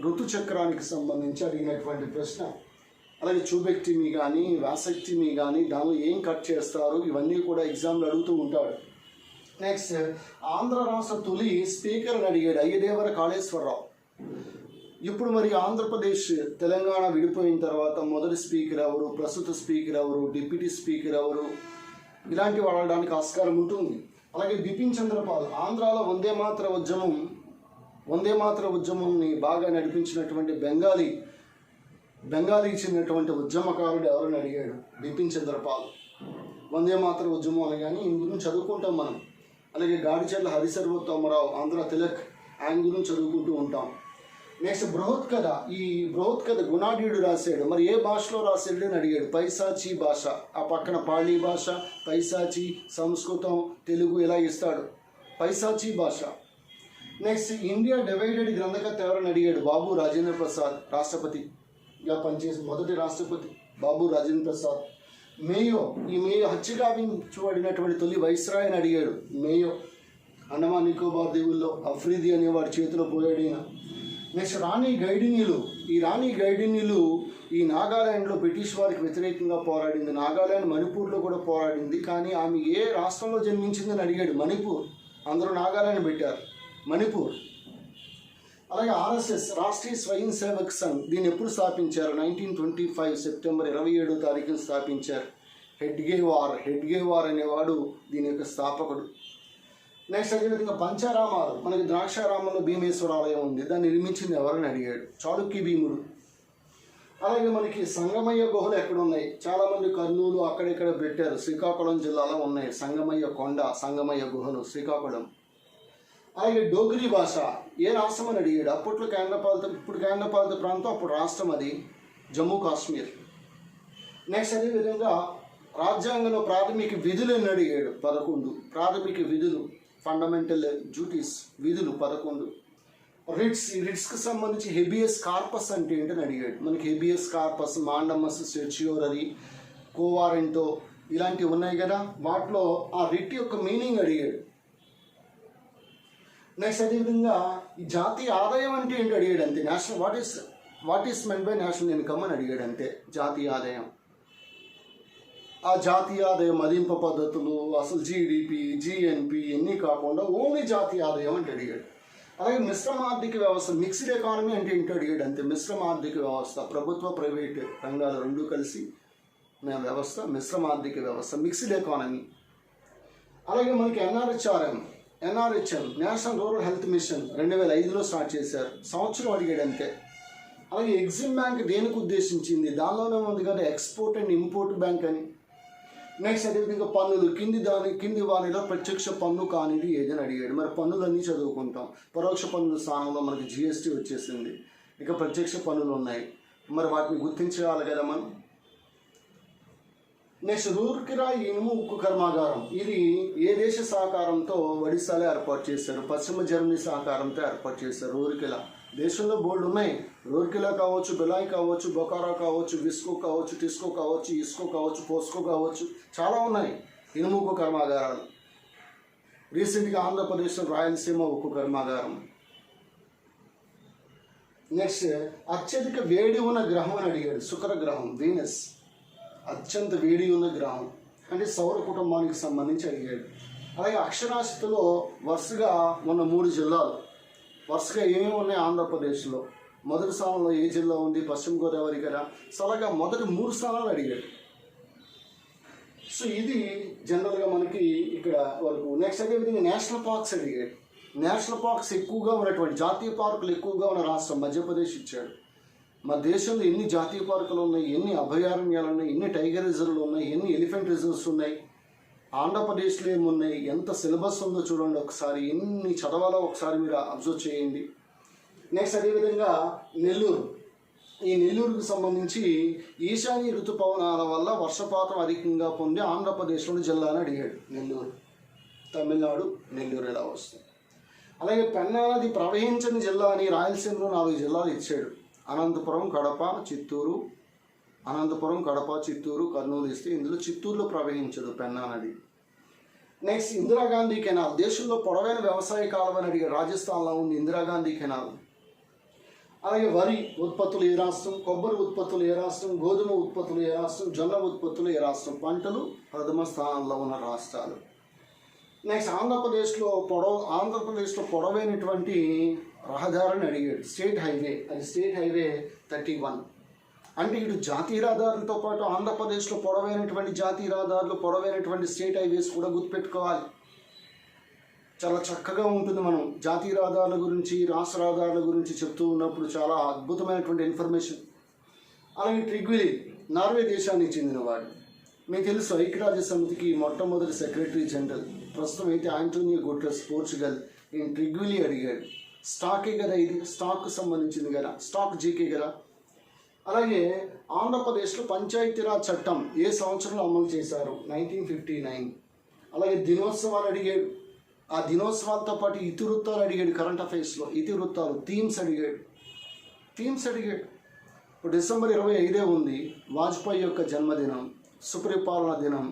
Speaker 1: ఋతుచక్రానికి సంబంధించి అడిగినటువంటి ప్రశ్న. అలాగే ట్యూబెక్టమీ కానీ, వాసెక్టమీ కానీ, దానిలో ఏం కట్ చేస్తారు, ఇవన్నీ కూడా ఎగ్జామ్లు అడుగుతూ ఉంటాడు. నెక్స్ట్, ఆంధ్ర రాష్ట్ర తొలి స్పీకర్ని అడిగాడు అయ్యదేవర కాళేశ్వరరావు. ఇప్పుడు మరి ఆంధ్రప్రదేశ్, తెలంగాణ విడిపోయిన తర్వాత మొదటి స్పీకర్ ఎవరు, ప్రస్తుత స్పీకర్ ఎవరు, డిప్యూటీ స్పీకర్ ఎవరు, ఇలాంటివి వాడడానికి ఆస్కారం ఉంటుంది. అలాగే బిపిన్ చంద్రపాల్, ఆంధ్రాలో వందే మాతర ఉద్యమంని బాగా నడిపించినటువంటి బెంగాలీకి చెందినటువంటి ఉద్యమకారుడు ఎవరని అడిగాడు, బిపిన్ చంద్రపాల్. వందే మాతర ఉద్యమం అనగానే ఈయన గురించి చదువుకుంటాం మనం. అలాగే గాడిచెర్ల హరిసర్వోత్తమరావు, ఆంధ్ర తిలక్, ఆయన గురించి చదువుకుంటూ ఉంటాం. నెక్స్ట్ బృహత్కథ. ఈ బృహత్కథ గుణాఢ్యుడు రాశాడు. మరి ఏ భాషలో రాశాడు అని అడిగాడు. పైశాచీ భాష, ఆ పక్కన పాళీ భాష, పైశాచీ, సంస్కృతం, తెలుగు ఇలా ఇస్తాడు. పైశాచీ భాష. నెక్స్ట్, ఇండియా డివైడెడ్ గ్రంథకర్త ఎవరని అడిగాడు. బాబు రాజేంద్ర ప్రసాద్, రాష్ట్రపతిగా పనిచేసిన మొదటి రాష్ట్రపతి బాబు రాజేంద్ర ప్రసాద్. మేయో, ఈ మేయో హత్యగావించబడినటువంటి తొలి వైస్రాయ్ అని అడిగాడు. మేయో, అండమాన్ నికోబార్ దీవుల్లో అఫ్రీది అనేవాడి చేతిలో పోయాడు ఈయన. నెక్స్ట్, రాణి గైడిన్యులు. ఈ రాణి గైడిన్యులు ఈ నాగాలాండ్లో బ్రిటిష్ వారికి వ్యతిరేకంగా పోరాడింది. నాగాలాండ్, మణిపూర్లో కూడా పోరాడింది. కానీ ఆమె ఏ రాష్ట్రంలో జన్మించిందని అడిగాడు. మణిపూర్. అందరూ నాగాలాండ్ పెట్టారు, మణిపూర్. అలాగే ఆర్ఎస్ఎస్, రాష్ట్రీయ స్వయం సేవక్ సంఘ్, దీన్ని ఎప్పుడు స్థాపించారు? 1925 సెప్టెంబర్ 27వ తారీఖున స్థాపించారు. హెడ్గేవార్ అనేవాడు దీని యొక్క స్థాపకుడు. నెక్స్ట్, అదేవిధంగా పంచారామాలు. మనకి ద్రాక్షారామంలో భీమేశ్వర ఆలయం ఉంది, దాన్ని నిర్మించింది ఎవరని అడిగాడు. చాళుక్య భీముడు. అలాగే మనకి సంగమయ్య గుహలు ఎక్కడ ఉన్నాయి? చాలామంది కర్నూలు అక్కడెక్కడ పెట్టారు. శ్రీకాకుళం జిల్లాలో ఉన్నాయి సంగమయ్య కొండ, సంగమయ్య గుహలు, శ్రీకాకుళం. అలాగే డోగ్రీ భాష ఏ రాష్ట్రం అని అడిగాడు. అప్పట్లో కేంద్రపాలిత, ఇప్పుడు కేంద్రపాలిత ప్రాంతం, అప్పుడు రాష్ట్రం అది జమ్మూ కాశ్మీర్. నెక్స్ట్, అదేవిధంగా రాజ్యాంగంలో ప్రాథమిక విధులు అని అడిగాడు. 11 ప్రాథమిక విధులు, ఫండమెంటల్ డ్యూటీస్, విధులు 11. రిట్స్, ఈ రిట్స్కి సంబంధించి హెబియస్ కార్పస్ అంటే ఏంటని అడిగాడు. మనకి హెబియస్ కార్పస్, మాండమస్, సెర్చియోరరీ, కోవారెంటో ఇలాంటివి ఉన్నాయి కదా, వాటిలో ఆ రిట్ యొక్క మీనింగ్ అడిగాడు. నెక్స్ట్, అదేవిధంగా ఈ జాతీయ ఆదాయం అంటే ఏంటి అడిగాడు. అంతే. National what is meant by national income అని అడిగాడు. అంతే, జాతీయ ఆదాయం. ఆ జాతీయ ఆదాయం మదింపు పద్ధతులు, అసలు జీడిపి, జిఎన్పి ఇవన్నీ కాకుండా ఓన్లీ జాతీయ ఆదాయం అంటే అడిగాడు. అలాగే మిశ్రమ ఆర్థిక వ్యవస్థ, మిక్స్డ్ ఎకానమీ అంటే ఏంటో అడిగాడు. అంతే, మిశ్రమ ఆర్థిక వ్యవస్థ, ప్రభుత్వ ప్రైవేట్ రంగాలు రెండు కలిసి వ్యవస్థ మిశ్రమ ఆర్థిక వ్యవస్థ, మిక్స్డ్ ఎకానమీ. అలాగే మనకి NRHM, national rural health mission 2005లో స్టార్ట్ చేశారు. సంవత్సరం అడిగాడు. అంతే. అలాగే ఎగ్జిమ్ బ్యాంక్ దేనికి ఉద్దేశించింది? దానిలోనే ఉంది కదా ఎక్స్పోర్ట్ అండ్ ఇంపోర్ట్ బ్యాంక్ అని. నెక్స్ట్, అదేవిధంగా పన్నులు, కింది వారిలో ప్రత్యక్ష పన్ను కానిది ఏదని అడిగాడు. మరి పన్నులన్నీ చదువుకుంటాం. పరోక్ష పన్నుల స్థానంలో మనకి జిఎస్టీ వచ్చేసింది. ఇక ప్రత్యక్ష పన్నులు ఉన్నాయి, మరి వాటిని గుర్తించాలి కదా మనం. నెక్స్ట్, రూర్కెలా ఇనుము ఉక్కు కర్మాగారం. ఇది ఏ దేశ సహకారంతో? ఒడిశాలో ఏర్పాటు చేశారు. పశ్చిమ జర్మనీ సహకారంతో ఏర్పాటు చేశారు రూర్కెలా. దేశంలో బోల్డ్ ఉన్నాయి. రూర్కెలా కావచ్చు, బిలాయ్ కావచ్చు, బొకారో కావచ్చు, విస్కో కావచ్చు, టిస్కో కావచ్చు, ఇస్కో కావచ్చు, పోస్కో కావచ్చు, చాలా ఉన్నాయి ఇనుము ఉక్కు కర్మాగారాలు. రీసెంట్గా ఆంధ్రప్రదేశ్లో రాయలసీమ ఉక్కు కర్మాగారం. నెక్స్ట్, అత్యధిక వేడి ఉన్న గ్రహం అని అడిగాడు. శుక్ర గ్రహం, వీనస్. అత్యంత వేడి ఉన్న గ్రహం అంటే సౌర కుటుంబానికి సంబంధించి అడిగాడు. అలాగే అక్షరాస్యతలో వరుసగా ఉన్న 3 జిల్లాలు వరుసగా ఏమేమి ఉన్నాయి ఆంధ్రప్రదేశ్లో? మొదటి స్థానంలో ఏ జిల్లా ఉంది? పశ్చిమ గోదావరి కదా. సో అలాగా మొదటి 3 స్థానాలు అడిగాడు. సో ఇది జనరల్గా మనకి ఇక్కడ వరకు. నెక్స్ట్, అదేవిధంగా నేషనల్ పార్క్స్ అడిగాడు. నేషనల్ పార్క్స్ ఎక్కువగా ఉన్నటువంటి, జాతీయ పార్కులు ఎక్కువగా ఉన్న రాష్ట్రం మధ్యప్రదేశ్ ఇచ్చాడు. మన దేశంలో ఎన్ని జాతీయ పార్కులు ఉన్నాయి, ఎన్ని అభయారణ్యాలు ఉన్నాయి, ఎన్ని టైగర్ రిజర్వ్లు ఉన్నాయి, ఎన్ని ఎలిఫెంట్ రిజర్వ్స్ ఉన్నాయి, ఆంధ్రప్రదేశ్లో ఏమున్నాయి, ఎంత సిలబస్ ఉందో చూడండి ఒకసారి. ఎన్ని చదవాలో ఒకసారి మీరు అబ్జర్వ్ చేయండి. నెక్స్ట్, అదేవిధంగా నెల్లూరు. ఈ నెల్లూరుకు సంబంధించి ఈశాన్య ఋతుపవనాల వల్ల వర్షపాతం అధికంగా పొంది ఆంధ్రప్రదేశ్లోని జిల్లాని అడిగాడు. నెల్లూరు, తమిళనాడు నెల్లూరు ఇలా వస్తుంది. అలాగే పెన్నా నది ప్రవహించని జిల్లా అని రాయలసీమలో 4 జిల్లాలు ఇచ్చాడు. అనంతపురం, కడప, చిత్తూరు, కర్నూలు ఇస్తే ఇందులో చిత్తూరులో ప్రవహించదు పెన్నా నది. నెక్స్ట్ ఇందిరాగాంధీ కెనాల్, దేశంలో పొడవైన వ్యవసాయ కాలువ అని అడిగాడు. రాజస్థాన్లో ఉంది ఇందిరాగాంధీ కెనాల్. అలాగే వరి ఉత్పత్తులు ఏ రాష్ట్రం, కొబ్బరి ఉత్పత్తులు ఏ రాష్ట్రం, గోధుమ ఉత్పత్తులు ఏ రాష్ట్రం, జొన్న ఉత్పత్తులు ఏ రాష్ట్రం. పంటలు ప్రథమ స్థానంలో ఉన్న రాష్ట్రాలు. నెక్స్ట్ ఆంధ్రప్రదేశ్లో పొడవైనటువంటి రహదారిని అడిగాడు. స్టేట్ హైవే, అది స్టేట్ హైవే 31. అంటే ఇటు జాతీయ రహదారులతో పాటు ఆంధ్రప్రదేశ్లో పొడవైనటువంటి జాతీయ రహదారులు, పొడవైనటువంటి స్టేట్ హైవేస్ కూడా గుర్తుపెట్టుకోవాలి. చాలా చక్కగా ఉంటుంది. మనం జాతీయ రహదారుల గురించి, రాష్ట్ర రహదారుల గురించి చెప్తూ ఉన్నప్పుడు చాలా అద్భుతమైనటువంటి ఇన్ఫర్మేషన్. అలాగే ట్రిగ్విలీ, నార్వే దేశానికి చెందినవాడు. మీకు తెలుసు ఐక్యరాజ్య సమితికి మొట్టమొదటి సెక్రటరీ జనరల్. ప్రస్తుతం అయితే ఆంటోనియో గుటెరస్, పోర్చుగల్. ఈయన ట్రిగ్విలీ అడిగాడు. స్టాకే కదా ఇది, స్టాక్కు సంబంధించింది కదా, స్టాక్ జీకే కదా. అలాగే ఆంధ్రప్రదేశ్లో పంచాయతీరాజ్ చట్టం ఏ సంవత్సరంలో అమలు చేశారు? 1959. అలాగే దినోత్సవాలు అడిగాడు. ఆ దినోత్సవాలతో పాటు ఇతివృత్తాలు అడిగాడు. కరెంట్ అఫైర్స్లో ఇతివృత్తాలు, థీమ్స్ అడిగాడు. ఇప్పుడు డిసెంబర్ 25 ఉంది, వాజ్పేయి యొక్క జన్మదినం, సుపరిపాలన దినం,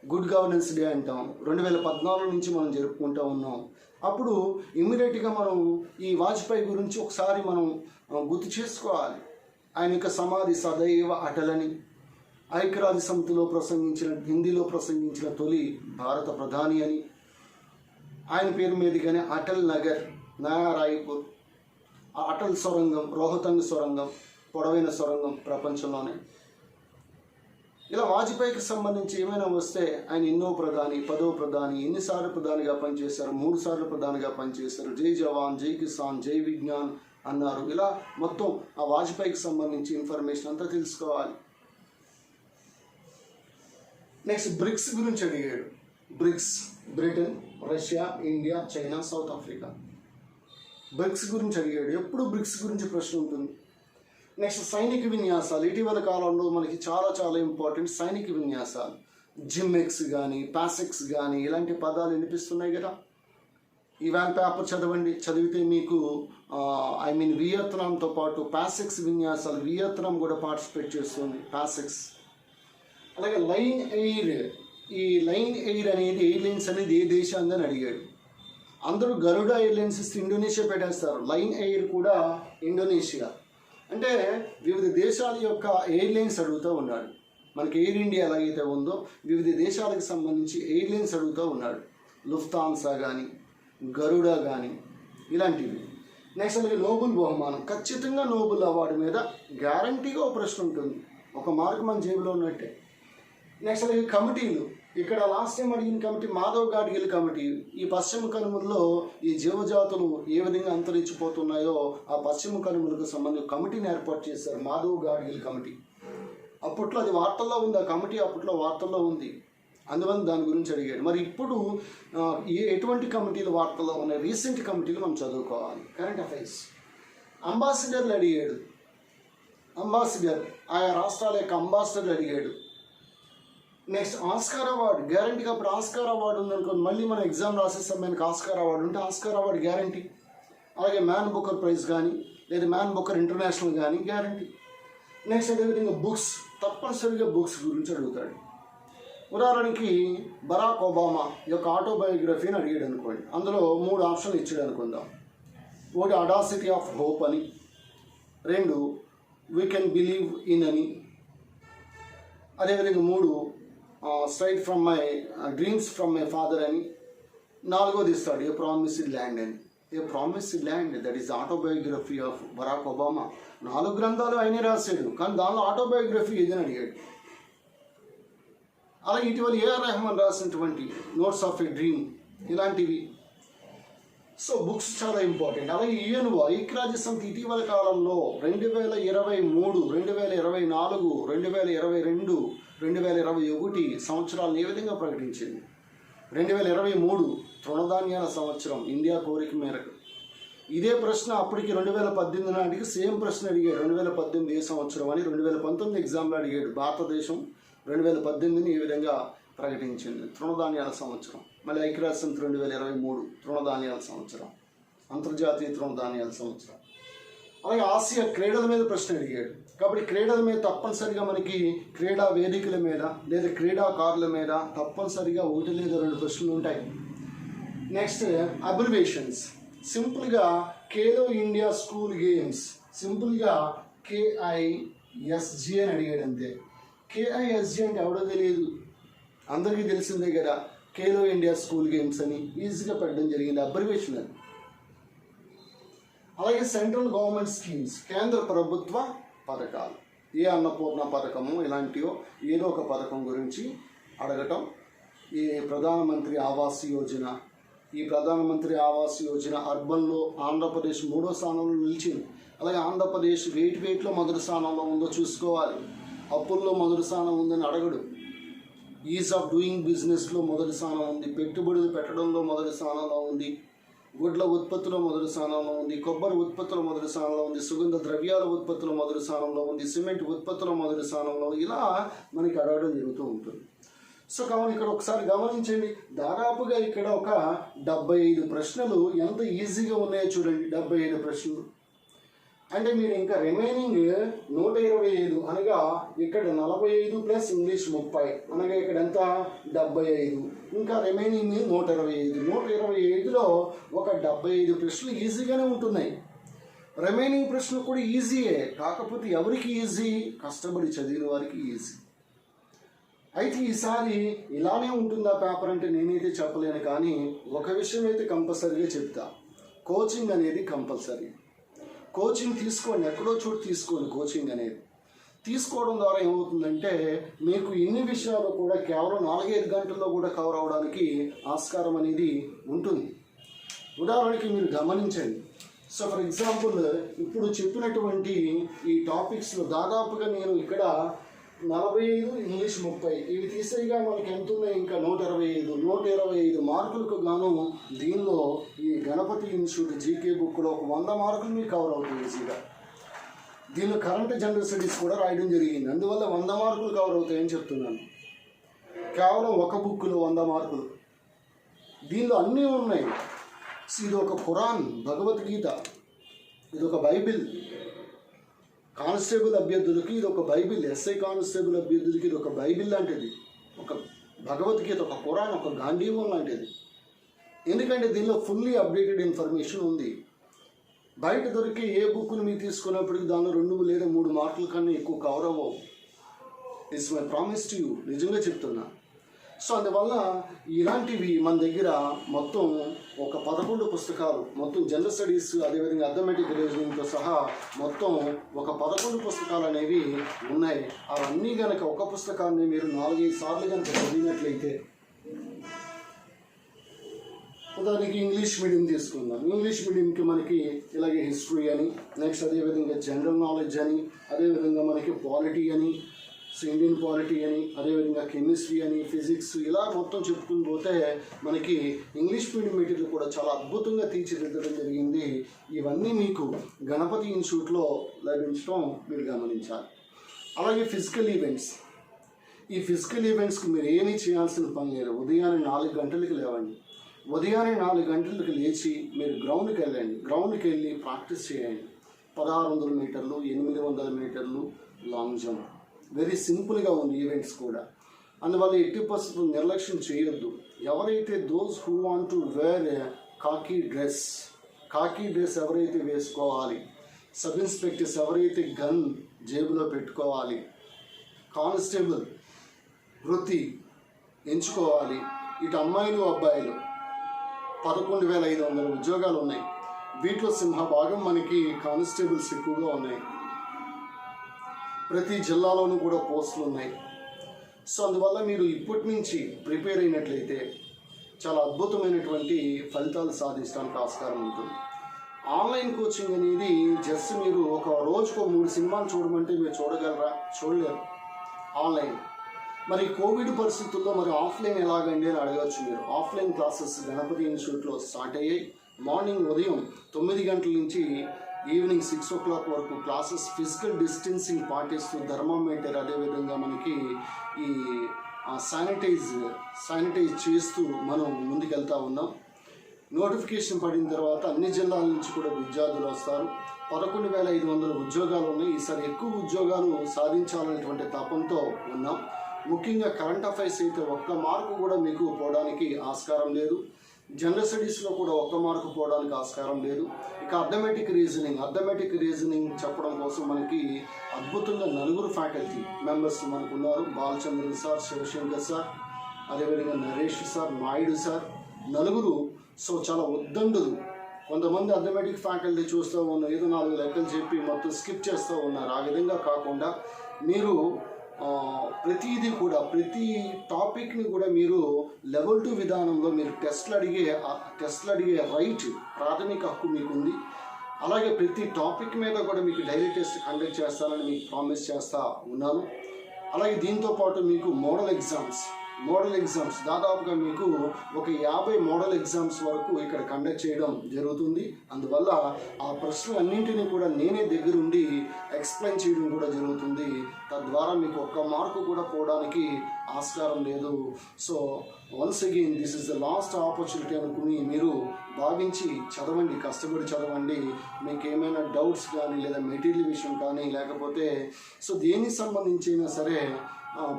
Speaker 1: గుడ్ గవర్నెన్స్ డే అంటాం. 2014 నుంచి మనం జరుపుకుంటూ ఉన్నాం. అప్పుడు ఇమ్మీడియట్గా మనం ఈ వాజ్పేయి గురించి ఒకసారి మనం గుర్తు చేసుకోవాలి. ఆయన యొక్క సమాధి సదైవ అటలని, ఐక్యరాజ్య సమితిలో హిందీలో ప్రసంగించిన తొలి భారత ప్రధాని అని, ఆయన పేరు మీదుగానే అటల్ నగర్, నయా రాయ్పూర్, అటల్ సొరంగం, రోహతంగ్ సొరంగం, పొడవైన సొరంగం ప్రపంచంలోనే. ఇలా వాజ్పేయికి సంబంధించి ఏమైనా వస్తే ఆయన ఎన్నో ప్రధాని, 10వ ప్రధాని, ఎన్నిసార్లు ప్రధానిగా పనిచేశారు? 3 సార్లు ప్రధానిగా పనిచేశారు. జై జవాన్, జై కిసాన్, జై విజ్ఞాన్ అన్నారు. ఇలా మొత్తం ఆ వాజ్పేయికి సంబంధించి ఇన్ఫర్మేషన్ అంతా తెలుసుకోవాలి. నెక్స్ట్ బ్రిక్స్ గురించి అడిగాడు. BRICS, Britain, Russia, India, China, South Africa. BRICS గురించి అడిగాడు. ఎప్పుడు బ్రిక్స్ గురించి ప్రశ్న ఉంటుంది. నెక్స్ట్ సైనిక విన్యాసాలు. ఇటీవల కాలంలో మనకి చాలా చాలా ఇంపార్టెంట్ సైనిక విన్యాసాలు. జిమ్మెక్స్ కానీ, పాసెక్స్ కానీ ఇలాంటి పదాలు వినిపిస్తున్నాయి కదా. ఇవాళ పేపర్ చదివితే మీకు వియత్నాంతో పాటు పాసెక్స్ విన్యాసాలు, వియత్నాం కూడా పార్టిసిపేట్ చేస్తుంది పాసెక్స్. అలాగే లైన్ ఎయిర్, ఈ లైన్ ఎయిర్ అనేది ఎయిర్లైన్స్ అనేది ఏ దేశాన్ని అని అడిగాడు. అందరూ గరుడ ఎయిర్లైన్స్ ఇస్తే ఇండోనేషియా పెట్టేస్తారు. లైన్ ఎయిర్ కూడా ఇండోనేషియా. అంటే వివిధ దేశాల యొక్క ఎయిర్లైన్స్ అడుగుతూ ఉన్నాడు. మనకి ఎయిర్ ఇండియా ఎలాగైతే ఉందో వివిధ దేశాలకు సంబంధించి ఎయిర్లైన్స్ అడుగుతూ ఉన్నాడు. లుఫ్తాన్సా కానీ, గరుడ కానీ ఇలాంటివి. నెక్స్ట్ అలాగే నోబెల్ బహుమానం. ఖచ్చితంగా నోబెల్ అవార్డు మీద గ్యారంటీగా ఒక ప్రశ్న ఉంటుంది. ఒక మార్క్ మన జేబులో ఉన్నట్టే. నెక్స్ట్ అలాగే కమిటీలు. ఇక్కడ లాస్ట్ టైం అడిగిన కమిటీ మాధవ్ గాడ్గిల్ కమిటీ. ఈ పశ్చిమ కనుమల్లో ఈ జీవజాతులు ఏ విధంగా అంతరించిపోతున్నాయో ఆ పశ్చిమ కనుమలకు సంబంధించిన కమిటీని ఏర్పాటు చేశారు, మాధవ్ గాడ్గిల్ కమిటీ. అప్పట్లో అది వార్తల్లో ఉంది, ఆ కమిటీ అప్పట్లో వార్తల్లో ఉంది. అందువల్ల దాని గురించి అడిగాడు. మరి ఇప్పుడు ఎటువంటి కమిటీలు వార్తల్లో ఉన్నాయి? రీసెంట్ కమిటీలు మనం చదువుకోవాలి. Current affairs. అంబాసిడర్లు అడిగాడు. అంబాసిడర్, ఆయా రాష్ట్రాల యొక్క అంబాసిడర్లు అడిగాడు. Next Oscar award. గ్యారంటీగా అప్పుడు ఆస్కార్ అవార్డు ఉందనుకోండి, మళ్ళీ మనం ఎగ్జామ్ రాసే సమయానికి ఆస్కార్ అవార్డు ఉంటే ఆస్కార్ అవార్డు గ్యారంటీ. అలాగే మ్యాన్ బుకర్ ప్రైజ్ కానీ, లేదా మ్యాన్ బుకర్ ఇంటర్నేషనల్ కానీ గ్యారంటీ. నెక్స్ట్ అదేవిధంగా బుక్స్, తప్పనిసరిగా బుక్స్ గురించి అడుగుతాడు. ఉదాహరణకి బరాక్ ఒబామా యొక్క ఆటోబయోగ్రఫీని అడిగాడు అనుకోండి. అందులో 3 ఆప్షన్లు ఇచ్చాడు అనుకుందాం. 1 అడాసిటీ ఆఫ్ హోప్ అని, 2 వీ కెన్ బిలీవ్ ఇన్ అని, అదేవిధంగా 3 straight from my dreams from my father అని, 4వది ఇస్తాడు ఏ ప్రామిస్డ్ ల్యాండ్ అని. A promised land, that is autobiography of Barack Obama. 4 గ్రంథాలు ఆయనే రాశాడు, కానీ దానిలో ఆటోబయోగ్రఫీ ఏదని అడిగాడు. అలాగే ఇటీవల ఏఆర్ రెహమాన్ రాసినటువంటి నోట్స్ ఆఫ్ ఏ డ్రీమ్ ఇలాంటివి. సో బుక్స్ చాలా ఇంపార్టెంట్. అలాగే యుఎన్ఓ, ఐక్యరాజ్య సమితి ఇటీవల కాలంలో 2023, 2024, 2022, 2021 సంవత్సరాలను ఏ విధంగా ప్రకటించింది? 2023 తృణధాన్యాల సంవత్సరం ఇండియా కోరిక మేరకు. ఇదే ప్రశ్న అప్పటికి 2018 నాటికి సేమ్ ప్రశ్న అడిగాడు. 2018 ఏ సంవత్సరం అని 2019 ఎగ్జామ్లో అడిగాడు. భారతదేశం 2018ని ఏ విధంగా ప్రకటించింది? తృణధాన్యాల సంవత్సరం. మళ్ళీ ఐక్యరాజ్య సమితి 2023 తృణధాన్యాల సంవత్సరం, అంతర్జాతీయ తృణధాన్యాల సంవత్సరం. అలాగే ఆసియా క్రీడల మీద ప్రశ్న అడిగాడు. కాబట్టి క్రీడల మీద తప్పనిసరిగా మనకి క్రీడా వేదికల మీద లేదా క్రీడాకారుల మీద తప్పనిసరిగా 1 లేదా 2 ప్రశ్నలు ఉంటాయి. Next abbreviations. సింపుల్గా ఖేలో ఇండియా స్కూల్ గేమ్స్, సింపుల్గా KISG అని అడిగాడు అంతే. KISG అంటే ఎవడో తెలియదు, అందరికీ తెలిసిందే కదా. ఖేలో ఇండియా స్కూల్ గేమ్స్ అని ఈజీగా పెట్టడం జరిగింది, అబ్రివేషన్ అది. అలాగే సెంట్రల్ గవర్నమెంట్ స్కీమ్స్, కేంద్ర ప్రభుత్వ పథకాలు, ఏ అన్నపూర్ణ పథకము ఇలాంటివో ఏదో ఒక పథకం గురించి అడగటం. ఈ ప్రధానమంత్రి ఆవాస్ యోజన, ఈ ప్రధానమంత్రి ఆవాస్ యోజన అర్బన్లో ఆంధ్రప్రదేశ్ 3వ స్థానంలో నిలిచింది. అలాగే ఆంధ్రప్రదేశ్ వెయిట్లో మొదటి స్థానంలో ఉందో చూసుకోవాలి. అప్పుల్లో మొదటి స్థానం ఉందని అడగడు. ఈజ్ ఆఫ్ డూయింగ్ బిజినెస్లో మొదటి స్థానం ఉంది, పెట్టుబడులు పెట్టడంలో మొదటి స్థానంలో ఉంది, గుడ్ల ఉత్పత్తిలో మొదటి స్థానంలో ఉంది, కొబ్బరి ఉత్పత్తుల మొదటి స్థానంలో ఉంది, సుగంధ ద్రవ్యాల ఉత్పత్తుల మొదటి స్థానంలో ఉంది, సిమెంట్ ఉత్పత్తుల మొదటి స్థానంలో, ఇలా మనకి అడగడం జరుగుతూ ఉంటుంది. సో కావున ఇక్కడ ఒకసారి గమనించండి, దాదాపుగా ఇక్కడ ఒక 75 ప్రశ్నలు ఎంత ఈజీగా ఉన్నాయో చూడండి. 75 ప్రశ్నలు అంటే మీరు ఇంకా రిమైనింగ్ 125 అనగా ఇక్కడ 45 ప్లస్ ఇంగ్లీష్ 30 అనగా ఇక్కడ ఎంత 75, ఇంకా రిమైనింగ్ 125. 125లో ఒక 75 ప్రశ్నలు ఈజీగానే ఉంటున్నాయి. రిమైనింగ్ ప్రశ్నలు కూడా ఈజీయే, కాకపోతే ఎవరికి ఈజీ? కష్టపడి చదివిన వారికి ఈజీ. అయితే ఈసారి ఇలానే ఉంటుందా పేపర్ అంటే నేనైతే చెప్పలేను, కానీ ఒక విషయం అయితే కంపల్సరీగా చెప్తా. కోచింగ్ అనేది కంపల్సరీ. కోచింగ్ తీసుకోండి, ఎక్కడో చోటు తీసుకోండి. కోచింగ్ అనేది తీసుకోవడం ద్వారా ఏమవుతుందంటే మీకు ఇన్ని విషయాలు కూడా కేవలం 4-5 గంటల్లో కూడా కవర్ అవడానికి ఆస్కారం అనేది ఉంటుంది. ఉదాహరణకి మీరు గమనించండి. సో ఫర్ ఎగ్జాంపుల్ ఇప్పుడు చెప్పినటువంటి ఈ టాపిక్స్లో దాదాపుగా నేను ఇక్కడ 45 ఇంగ్లీష్ 30 ఇవి తీసేయగా మనకి ఎంత ఉన్నాయి? ఇంకా 125 మార్కులకు గాను దీనిలో ఈ గణపతి ఇన్స్టిట్యూట్ జీకే బుక్లో ఒక 100 మార్కులు మీకు కవర్ అవుతుంది ఈజీగా. దీనిలో కరెంట్ జనరల్ స్టడీస్ కూడా రాయడం జరిగింది, అందువల్ల 100 మార్కులు కవర్ అవుతాయని చెప్తున్నాను. కేవలం ఒక బుక్లో 100 మార్కులు, దీనిలో అన్నీ ఉన్నాయి. ఇది ఒక ఖురాన్, భగవద్గీత, ఇది ఒక బైబిల్. కానిస్టేబుల్ అభ్యర్థులకి ఇది ఒక బైబిల్, ఎస్ఐ కానిస్టేబుల్ అభ్యర్థులకి ఇది ఒక బైబిల్ లాంటిది, ఒక భగవద్గీత, ఒక ఖురాన్, ఒక గాంధీవం లాంటిది. ఎందుకంటే దీనిలో ఫుల్లీ అప్డేటెడ్ ఇన్ఫర్మేషన్ ఉంది. బయట దొరికి ఏ బుక్ను మీరు తీసుకున్నప్పటికీ దానిలో 2 లేదా 3 మార్కుల కన్నా ఎక్కువ కవర్ అవ్వవు. It's my promise to you, నిజంగా చెప్తున్నా. సో అందువల్ల ఇలాంటివి మన దగ్గర మొత్తం ఒక 11 పుస్తకాలు, మొత్తం జనరల్ స్టడీస్ అదేవిధంగా అథమెటిక్ రీజనింగ్తో సహా మొత్తం ఒక 11 పుస్తకాలు అనేవి ఉన్నాయి. అవన్నీ కనుక ఒక పుస్తకాన్ని మీరు 4-5 సార్లు కనుక చదివినట్లయితే, ఉదాహరణకి ఇంగ్లీష్ మీడియం తీసుకుందాం. ఇంగ్లీష్ మీడియంకి మనకి ఇలాగే హిస్టరీ అని, నెక్స్ట్ అదేవిధంగా జనరల్ నాలెడ్జ్ అని, అదేవిధంగా మనకి పాలిటీ అని, ఇండియన్ పాలిటీ అని, అదేవిధంగా కెమిస్ట్రీ అని, ఫిజిక్స్, ఇలా మొత్తం చెప్పుకుని పోతే మనకి ఇంగ్లీష్ మీడియం మెటీరియల్ కూడా చాలా అద్భుతంగా తీర్చిదిద్దడం జరిగింది. ఇవన్నీ మీకు గణపతి ఇన్స్టిట్యూట్లో లభించడం మీరు గమనించాలి. అలాగే ఫిజికల్ ఈవెంట్స్, ఈ ఫిజికల్ ఈవెంట్స్కి మీరు ఏమీ చేయాల్సిన పని లేదు. ఉదయాన్నే 4 గంటలకు లేవండి. ఉదయాన్నే 4 గంటలకు లేచి మీరు గ్రౌండ్కి వెళ్ళండి. గ్రౌండ్కి వెళ్ళి ప్రాక్టీస్ చేయండి. 1600 మీటర్లు, 800 మీటర్లు లాంగ్ జంప్. వెరీ సింపుల్గా ఉంది ఈవెంట్స్ కూడా. అందువల్ల 80% నిర్లక్ష్యం చేయొద్దు. ఎవరైతే those who want to wear khaki dress ఎవరైతే వేసుకోవాలి, సబ్ ఇన్స్పెక్టర్స్ ఎవరైతే గన్ జేబులో పెట్టుకోవాలి, కానిస్టేబుల్ వృత్తి ఎంచుకోవాలి. ఇటు అమ్మాయిలు అబ్బాయిలు 11,500 ఉద్యోగాలు ఉన్నాయి. వీటిలో సింహభాగం మనకి కానిస్టేబుల్స్ ఎక్కువగా ఉన్నాయి. ప్రతి జిల్లాలోనూ కూడా పోస్టులు ఉన్నాయి. సో అందువల్ల మీరు ఇప్పటి నుంచి ప్రిపేర్ అయినట్లయితే చాలా అద్భుతమైనటువంటి ఫలితాలు సాధించడానికి ఆస్కారం ఉంటుంది. ఆన్లైన్ కోచింగ్ అనేది జస్ట్ మీరు ఒక రోజుకు 3 సినిమాలు చూడమంటే మీరు చూడగలరా? చూడలేరు ఆన్లైన్. మరి కోవిడ్ పరిస్థితుల్లో మరి ఆఫ్లైన్ ఎలాగండి అని అడగచ్చు మీరు. ఆఫ్లైన్ క్లాసెస్ గణపతి ఇన్స్టిట్యూట్లో స్టార్ట్ అయ్యాయి. మార్నింగ్ ఉదయం 9 గంటల నుంచి ఈవినింగ్ 6 o'clock వరకు క్లాసెస్ ఫిజికల్ డిస్టెన్సింగ్ పాటిస్తూ థర్మామీటర్, అదేవిధంగా మనకి ఈ శానిటైజ్ చేస్తూ మనం ముందుకెళ్తా ఉన్నాం. నోటిఫికేషన్ పడిన తర్వాత అన్ని జిల్లాల నుంచి కూడా విద్యార్థులు వస్తారు. 11,500 ఉద్యోగాలు ఉన్నాయి. ఈసారి ఎక్కువ ఉద్యోగాలు సాధించాలనేటువంటి తపంతో ఉన్నాం. ముఖ్యంగా కరెంట్ అఫైర్స్ అయితే ఒక్క మార్కు కూడా మీకు పోవడానికి ఆస్కారం లేదు. జనరల్ స్టడీస్లో కూడా ఒక్క మార్కు పోవడానికి ఆస్కారం లేదు. ఇక అథమెటిక్ రీజనింగ్ చెప్పడం కోసం మనకి అద్భుతంగా 4 ఫ్యాకల్టీ మెంబర్స్ మనకు ఉన్నారు. బాలచంద్రన్ సార్, శివశంకర్ సార్, అదేవిధంగా Naresh sir, Naidu sir, 4. So చాలా ఉద్దండులు. కొంతమంది అథమెటిక్ ఫ్యాకల్టీ చూస్తూ ఉన్నారు, ఏదో 4 లెక్కలు చెప్పి మొత్తం స్కిప్ చేస్తూ ఉన్నారు. ఆ విధంగా కాకుండా మీరు ప్రతి టాపిక్ని కూడా మీరు లెవెల్ 2 విధానంలో మీరు టెస్ట్లు అడిగే రైట్, ప్రాథమిక హక్కు మీకు ఉంది. అలాగే ప్రతి టాపిక్ మీద కూడా మీకు డైలీ టెస్ట్ కండక్ట్ చేస్తానని మీకు ప్రామిస్ చేస్తూ ఉన్నాను. అలాగే దీంతో పాటు మీకు మోడల్ ఎగ్జామ్స్ దాదాపుగా మీకు ఒక 50 మోడల్ ఎగ్జామ్స్ వరకు ఇక్కడ కండక్ట్ చేయడం జరుగుతుంది. అందువల్ల ఆ ప్రశ్నలన్నింటినీ కూడా నేనే దగ్గరుండి ఎక్స్ప్లెయిన్ చేయడం కూడా జరుగుతుంది. తద్వారా మీకు ఒక్క మార్కు కూడా పోవడానికి ఆస్కారం లేదు. So once again this is the last opportunity అనుకుని మీరు భావించి చదవండి, కష్టపడి చదవండి. మీకు ఏమైనా డౌట్స్ కానీ లేదా మెటీరియల్ విషయం కానీ లేకపోతే సో దేనికి సంబంధించిన సరే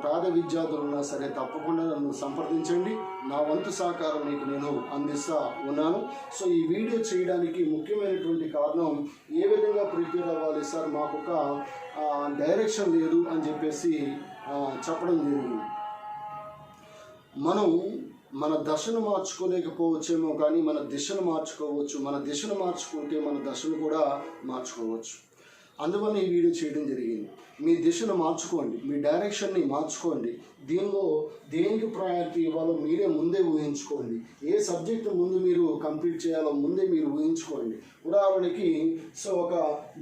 Speaker 1: పేద విద్యార్థులు ఉన్నా సరే తప్పకుండా నన్ను సంప్రదించండి. నా వంతు సహకారం మీకు నేను అందిస్తూ ఉన్నాను. సో ఈ వీడియో చేయడానికి ముఖ్యమైనటువంటి కారణం ఏ విధంగా ప్రిపేర్ అవ్వాలి సార్, మాకు ఒక డైరెక్షన్ లేదు అని చెప్పేసి చెప్పడం జరిగింది. మనం మన దశను మార్చుకోలేకపోవచ్చేమో కానీ మన దిశను మార్చుకోవచ్చు. మన దిశను మార్చుకుంటే మన దశను కూడా మార్చుకోవచ్చు. అందువల్ల ఈ వీడియో చేయడం జరిగింది. మీ దిశను మార్చుకోండి, మీ డైరెక్షన్ని మార్చుకోండి. దీనిలో దేనికి ప్రయారిటీ ఇవ్వాలో మీరే ముందే ఊహించుకోండి. ఏ సబ్జెక్టు ముందు మీరు కంప్లీట్ చేయాలో ముందే మీరు ఊహించుకోండి. ఉదాహరణకి సో ఒక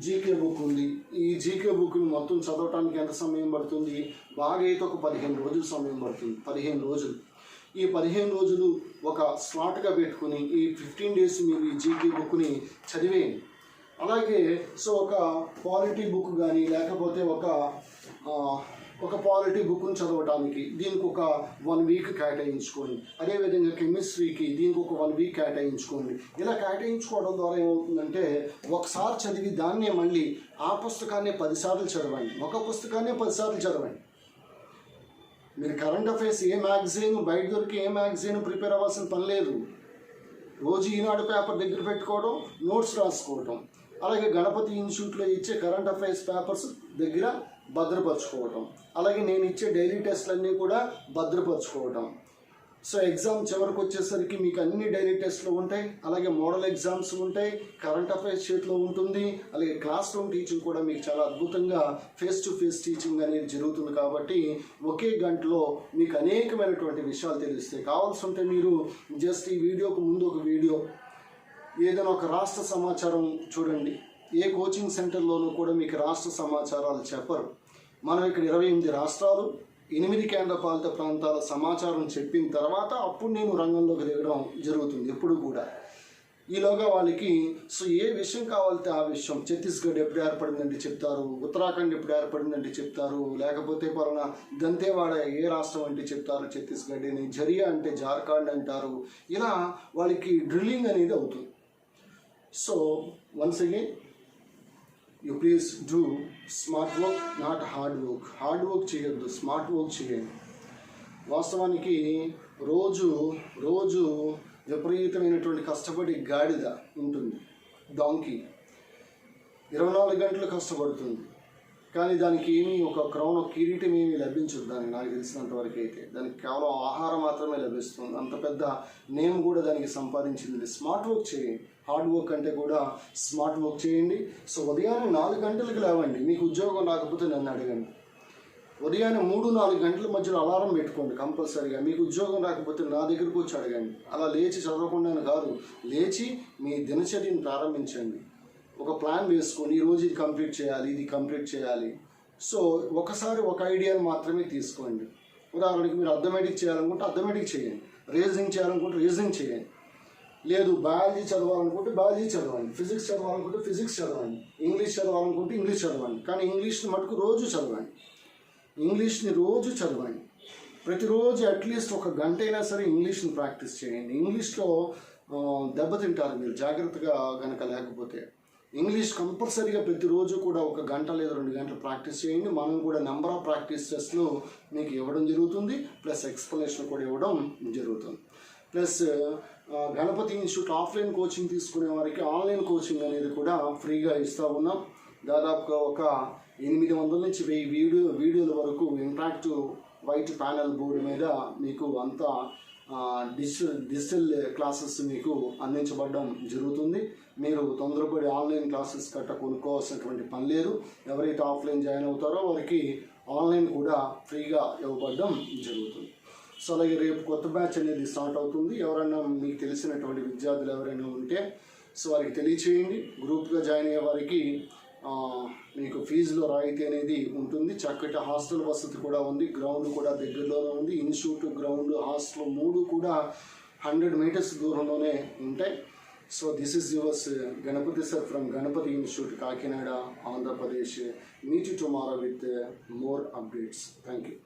Speaker 1: జీకే బుక్ ఉంది. ఈ జీకే బుక్ని మొత్తం చదవటానికి ఎంత సమయం పడుతుంది? బాగా అయితే ఒక 15 రోజులు సమయం పడుతుంది. 15 రోజులు. ఈ 15 రోజులు ఒక స్లాట్గా పెట్టుకుని ఈ 15 days మీరు ఈ జీకే బుక్ని చదివేయండి. అలాగే సో ఒక పాలిటీ బుక్ కానీ లేకపోతే ఒక పాలిటీ బుక్ను చదవటానికి దీనికి ఒక 1 week కేటాయించుకోండి. అదేవిధంగా కెమిస్ట్రీకి దీనికి ఒక 1 week కేటాయించుకోండి. ఇలా కేటాయించుకోవడం ద్వారా ఏమవుతుందంటే ఒకసారి చదివి దాన్నే మళ్ళీ ఆ పుస్తకాన్ని 10 సార్లు చదవండి. ఒక పుస్తకాన్ని 10 సార్లు చదవండి. మీరు కరెంట్ అఫైర్స్ బయట దొరికి ఏ మ్యాగజైన్ ప్రిపేర్ అవ్వాల్సిన పని లేదు. రోజు ఈనాడు పేపర్ దగ్గర పెట్టుకోవడం, నోట్స్ రాసుకోవడం, అలాగే గణపతి ఇన్స్టిట్యూట్లో ఇచ్చే కరెంట్ అఫైర్స్ పేపర్స్ దగ్గర భద్రపరచుకోవటం, అలాగే నేను ఇచ్చే డైలీ టెస్ట్లన్నీ కూడా భద్రపరచుకోవటం. సో ఎగ్జామ్ చివరికి వచ్చేసరికి మీకు అన్ని డైలీ టెస్ట్లు ఉంటాయి, అలాగే మోడల్ ఎగ్జామ్స్ ఉంటాయి, కరెంట్ అఫైర్స్ చేతిలో ఉంటుంది, అలాగే క్లాస్ రూమ్ టీచింగ్ కూడా మీకు చాలా అద్భుతంగా ఫేస్ టు ఫేస్ టీచింగ్ అనేది జరుగుతుంది. కాబట్టి ఒకే గంటలో మీకు అనేకమైనటువంటి విషయాలు తెలుస్తాయి. కావాల్సి ఉంటే మీరు జస్ట్ ఈ వీడియోకు ముందు ఒక వీడియో ఏదైనా ఒక రాష్ట్ర సమాచారం చూడండి. ఏ కోచింగ్ సెంటర్లోనూ కూడా మీకు రాష్ట్ర సమాచారాలు చెప్పరు. మనం ఇక్కడ 28 రాష్ట్రాలు 8 కేంద్రపాలిత ప్రాంతాల సమాచారం చెప్పిన తర్వాత అప్పుడు నేను రంగంలోకి దిగడం జరుగుతుంది ఎప్పుడు కూడా. ఈలోగా వాళ్ళకి సో ఏ విషయం కావాలంటే ఆ విషయం, ఛత్తీస్గఢ్ ఎప్పుడు ఏర్పడిందంటే చెప్తారు, ఉత్తరాఖండ్ ఎప్పుడు ఏర్పడిందంటే చెప్తారు, లేకపోతే పలానా దంతేవాడ ఏ రాష్ట్రం అంటే చెప్తారు ఛత్తీస్గఢ్ అని, జరియా అంటే జార్ఖండ్ అంటారు. ఇలా వాళ్ళకి డ్రిల్లింగ్ అనేది అవుతుంది. So once again you please do smart work, not hard work. Hard work చేయొద్దు, స్మార్ట్ వర్క్ చేయండి. వాస్తవానికి రోజు విపరీతమైనటువంటి కష్టపడి గాడిద ఉంటుంది, డాంకీ 24 గంటలు కష్టపడుతుంది. కానీ దానికి ఒక క్రౌన్, ఒక కిరీటం ఏమీ లభించదు. దానికి నాకు తెలిసినంత వరకు అయితే దానికి కేవలం ఆహారం మాత్రమే లభిస్తుంది. అంత పెద్ద నేమ్ కూడా దానికి సంపాదించింది. స్మార్ట్ వర్క్ చేయండి. హార్డ్ వర్క్ అంటే కూడా స్మార్ట్ వర్క్ చేయండి. సో ఉదయాన్నే 4 గంటలకు లేవండి. మీకు ఉద్యోగం రాకపోతే నన్ను అడగండి. ఉదయాన్నే 3-4 గంటల మధ్యలో అలారం పెట్టుకోండి కంపల్సరీగా. మీకు ఉద్యోగం రాకపోతే నా దగ్గరకు వచ్చి అడగండి. అలా లేచి చదవకుండానే కాదు, లేచి మీ దినచర్యను ప్రారంభించండి. ఒక ప్లాన్ వేసుకోండి, ఈరోజు ఇది కంప్లీట్ చేయాలి. సో ఒకసారి ఒక ఐడియాను మాత్రమే తీసుకోండి. ఉదాహరణకి మీరు అథమెటిక్ చేయాలనుకుంటే అథమెటిక్ చేయండి, రీజనింగ్ చేయాలనుకుంటే రీజనింగ్ చేయండి. లేదు బయాలజీ చదవాలనుకుంటే బయాలజీ చదవండి, ఫిజిక్స్ చదవాలనుకుంటే ఫిజిక్స్ చదవండి, ఇంగ్లీష్ చదవాలనుకుంటే ఇంగ్లీష్ చదవండి. కానీ ఇంగ్లీష్ని మటుకు రోజు చదవండి, ఇంగ్లీష్ని రోజు చదవండి. ప్రతిరోజు అట్లీస్ట్ ఒక గంట అయినా సరే ఇంగ్లీష్ని ప్రాక్టీస్ చేయండి. ఇంగ్లీష్లో దెబ్బతింటారు మీరు జాగ్రత్తగా కనుక లేకపోతే. ఇంగ్లీష్ కంపల్సరీగా ప్రతిరోజు కూడా ఒక గంట లేదా 2 గంటలు ప్రాక్టీస్ చేయండి. మనం కూడా నెంబర్ ఆఫ్ ప్రాక్టీస్ టెస్ట్లు మీకు ఇవ్వడం జరుగుతుంది, ప్లస్ ఎక్స్ప్లెనేషన్ కూడా ఇవ్వడం జరుగుతుంది. Plus Ganapathi institute offline coaching తీసుకునే వారికి ఆన్లైన్ కోచింగ్ అనేది కూడా ఫ్రీగా ఇస్తూ ఉన్నాం. దాదాపుగా ఒక 800 నుంచి 1000 వీడియోల వరకు ఇంటరాక్టివ్ వైట్ ప్యానల్ బోర్డు మీద మీకు అంతా డిజిటల్ క్లాసెస్ మీకు అందించబడడం జరుగుతుంది. మీరు తొందరపడి ఆన్లైన్ క్లాసెస్ గట్రా కొనుక్కోవాల్సినటువంటి పని లేదు. ఎవరైతే ఆఫ్లైన్ జాయిన్ అవుతారో వారికి ఆన్లైన్ కూడా ఫ్రీగా ఇవ్వబడడం జరుగుతుంది. సో అలాగే రేపు కొత్త బ్యాచ్ అనేది స్టార్ట్ అవుతుంది. ఎవరైనా మీకు తెలిసినటువంటి విద్యార్థులు ఎవరైనా ఉంటే సో వారికి తెలియచేయండి. గ్రూప్గా జాయిన్ అయ్యే వారికి మీకు ఫీజులో రాయితీ అనేది ఉంటుంది. చక్కటి హాస్టల్ వసతి కూడా ఉంది, గ్రౌండ్ కూడా దగ్గరలోనే ఉంది. ఇన్స్టిట్యూట్, గ్రౌండ్, హాస్టల్ 3 కూడా 100 మీటర్స్ దూరంలోనే ఉంటాయి. So this is yours Ganapathi sir from Ganapathi institute, Kakinada, Andhra Pradesh. Meet you tomorrow with more updates. Thank you.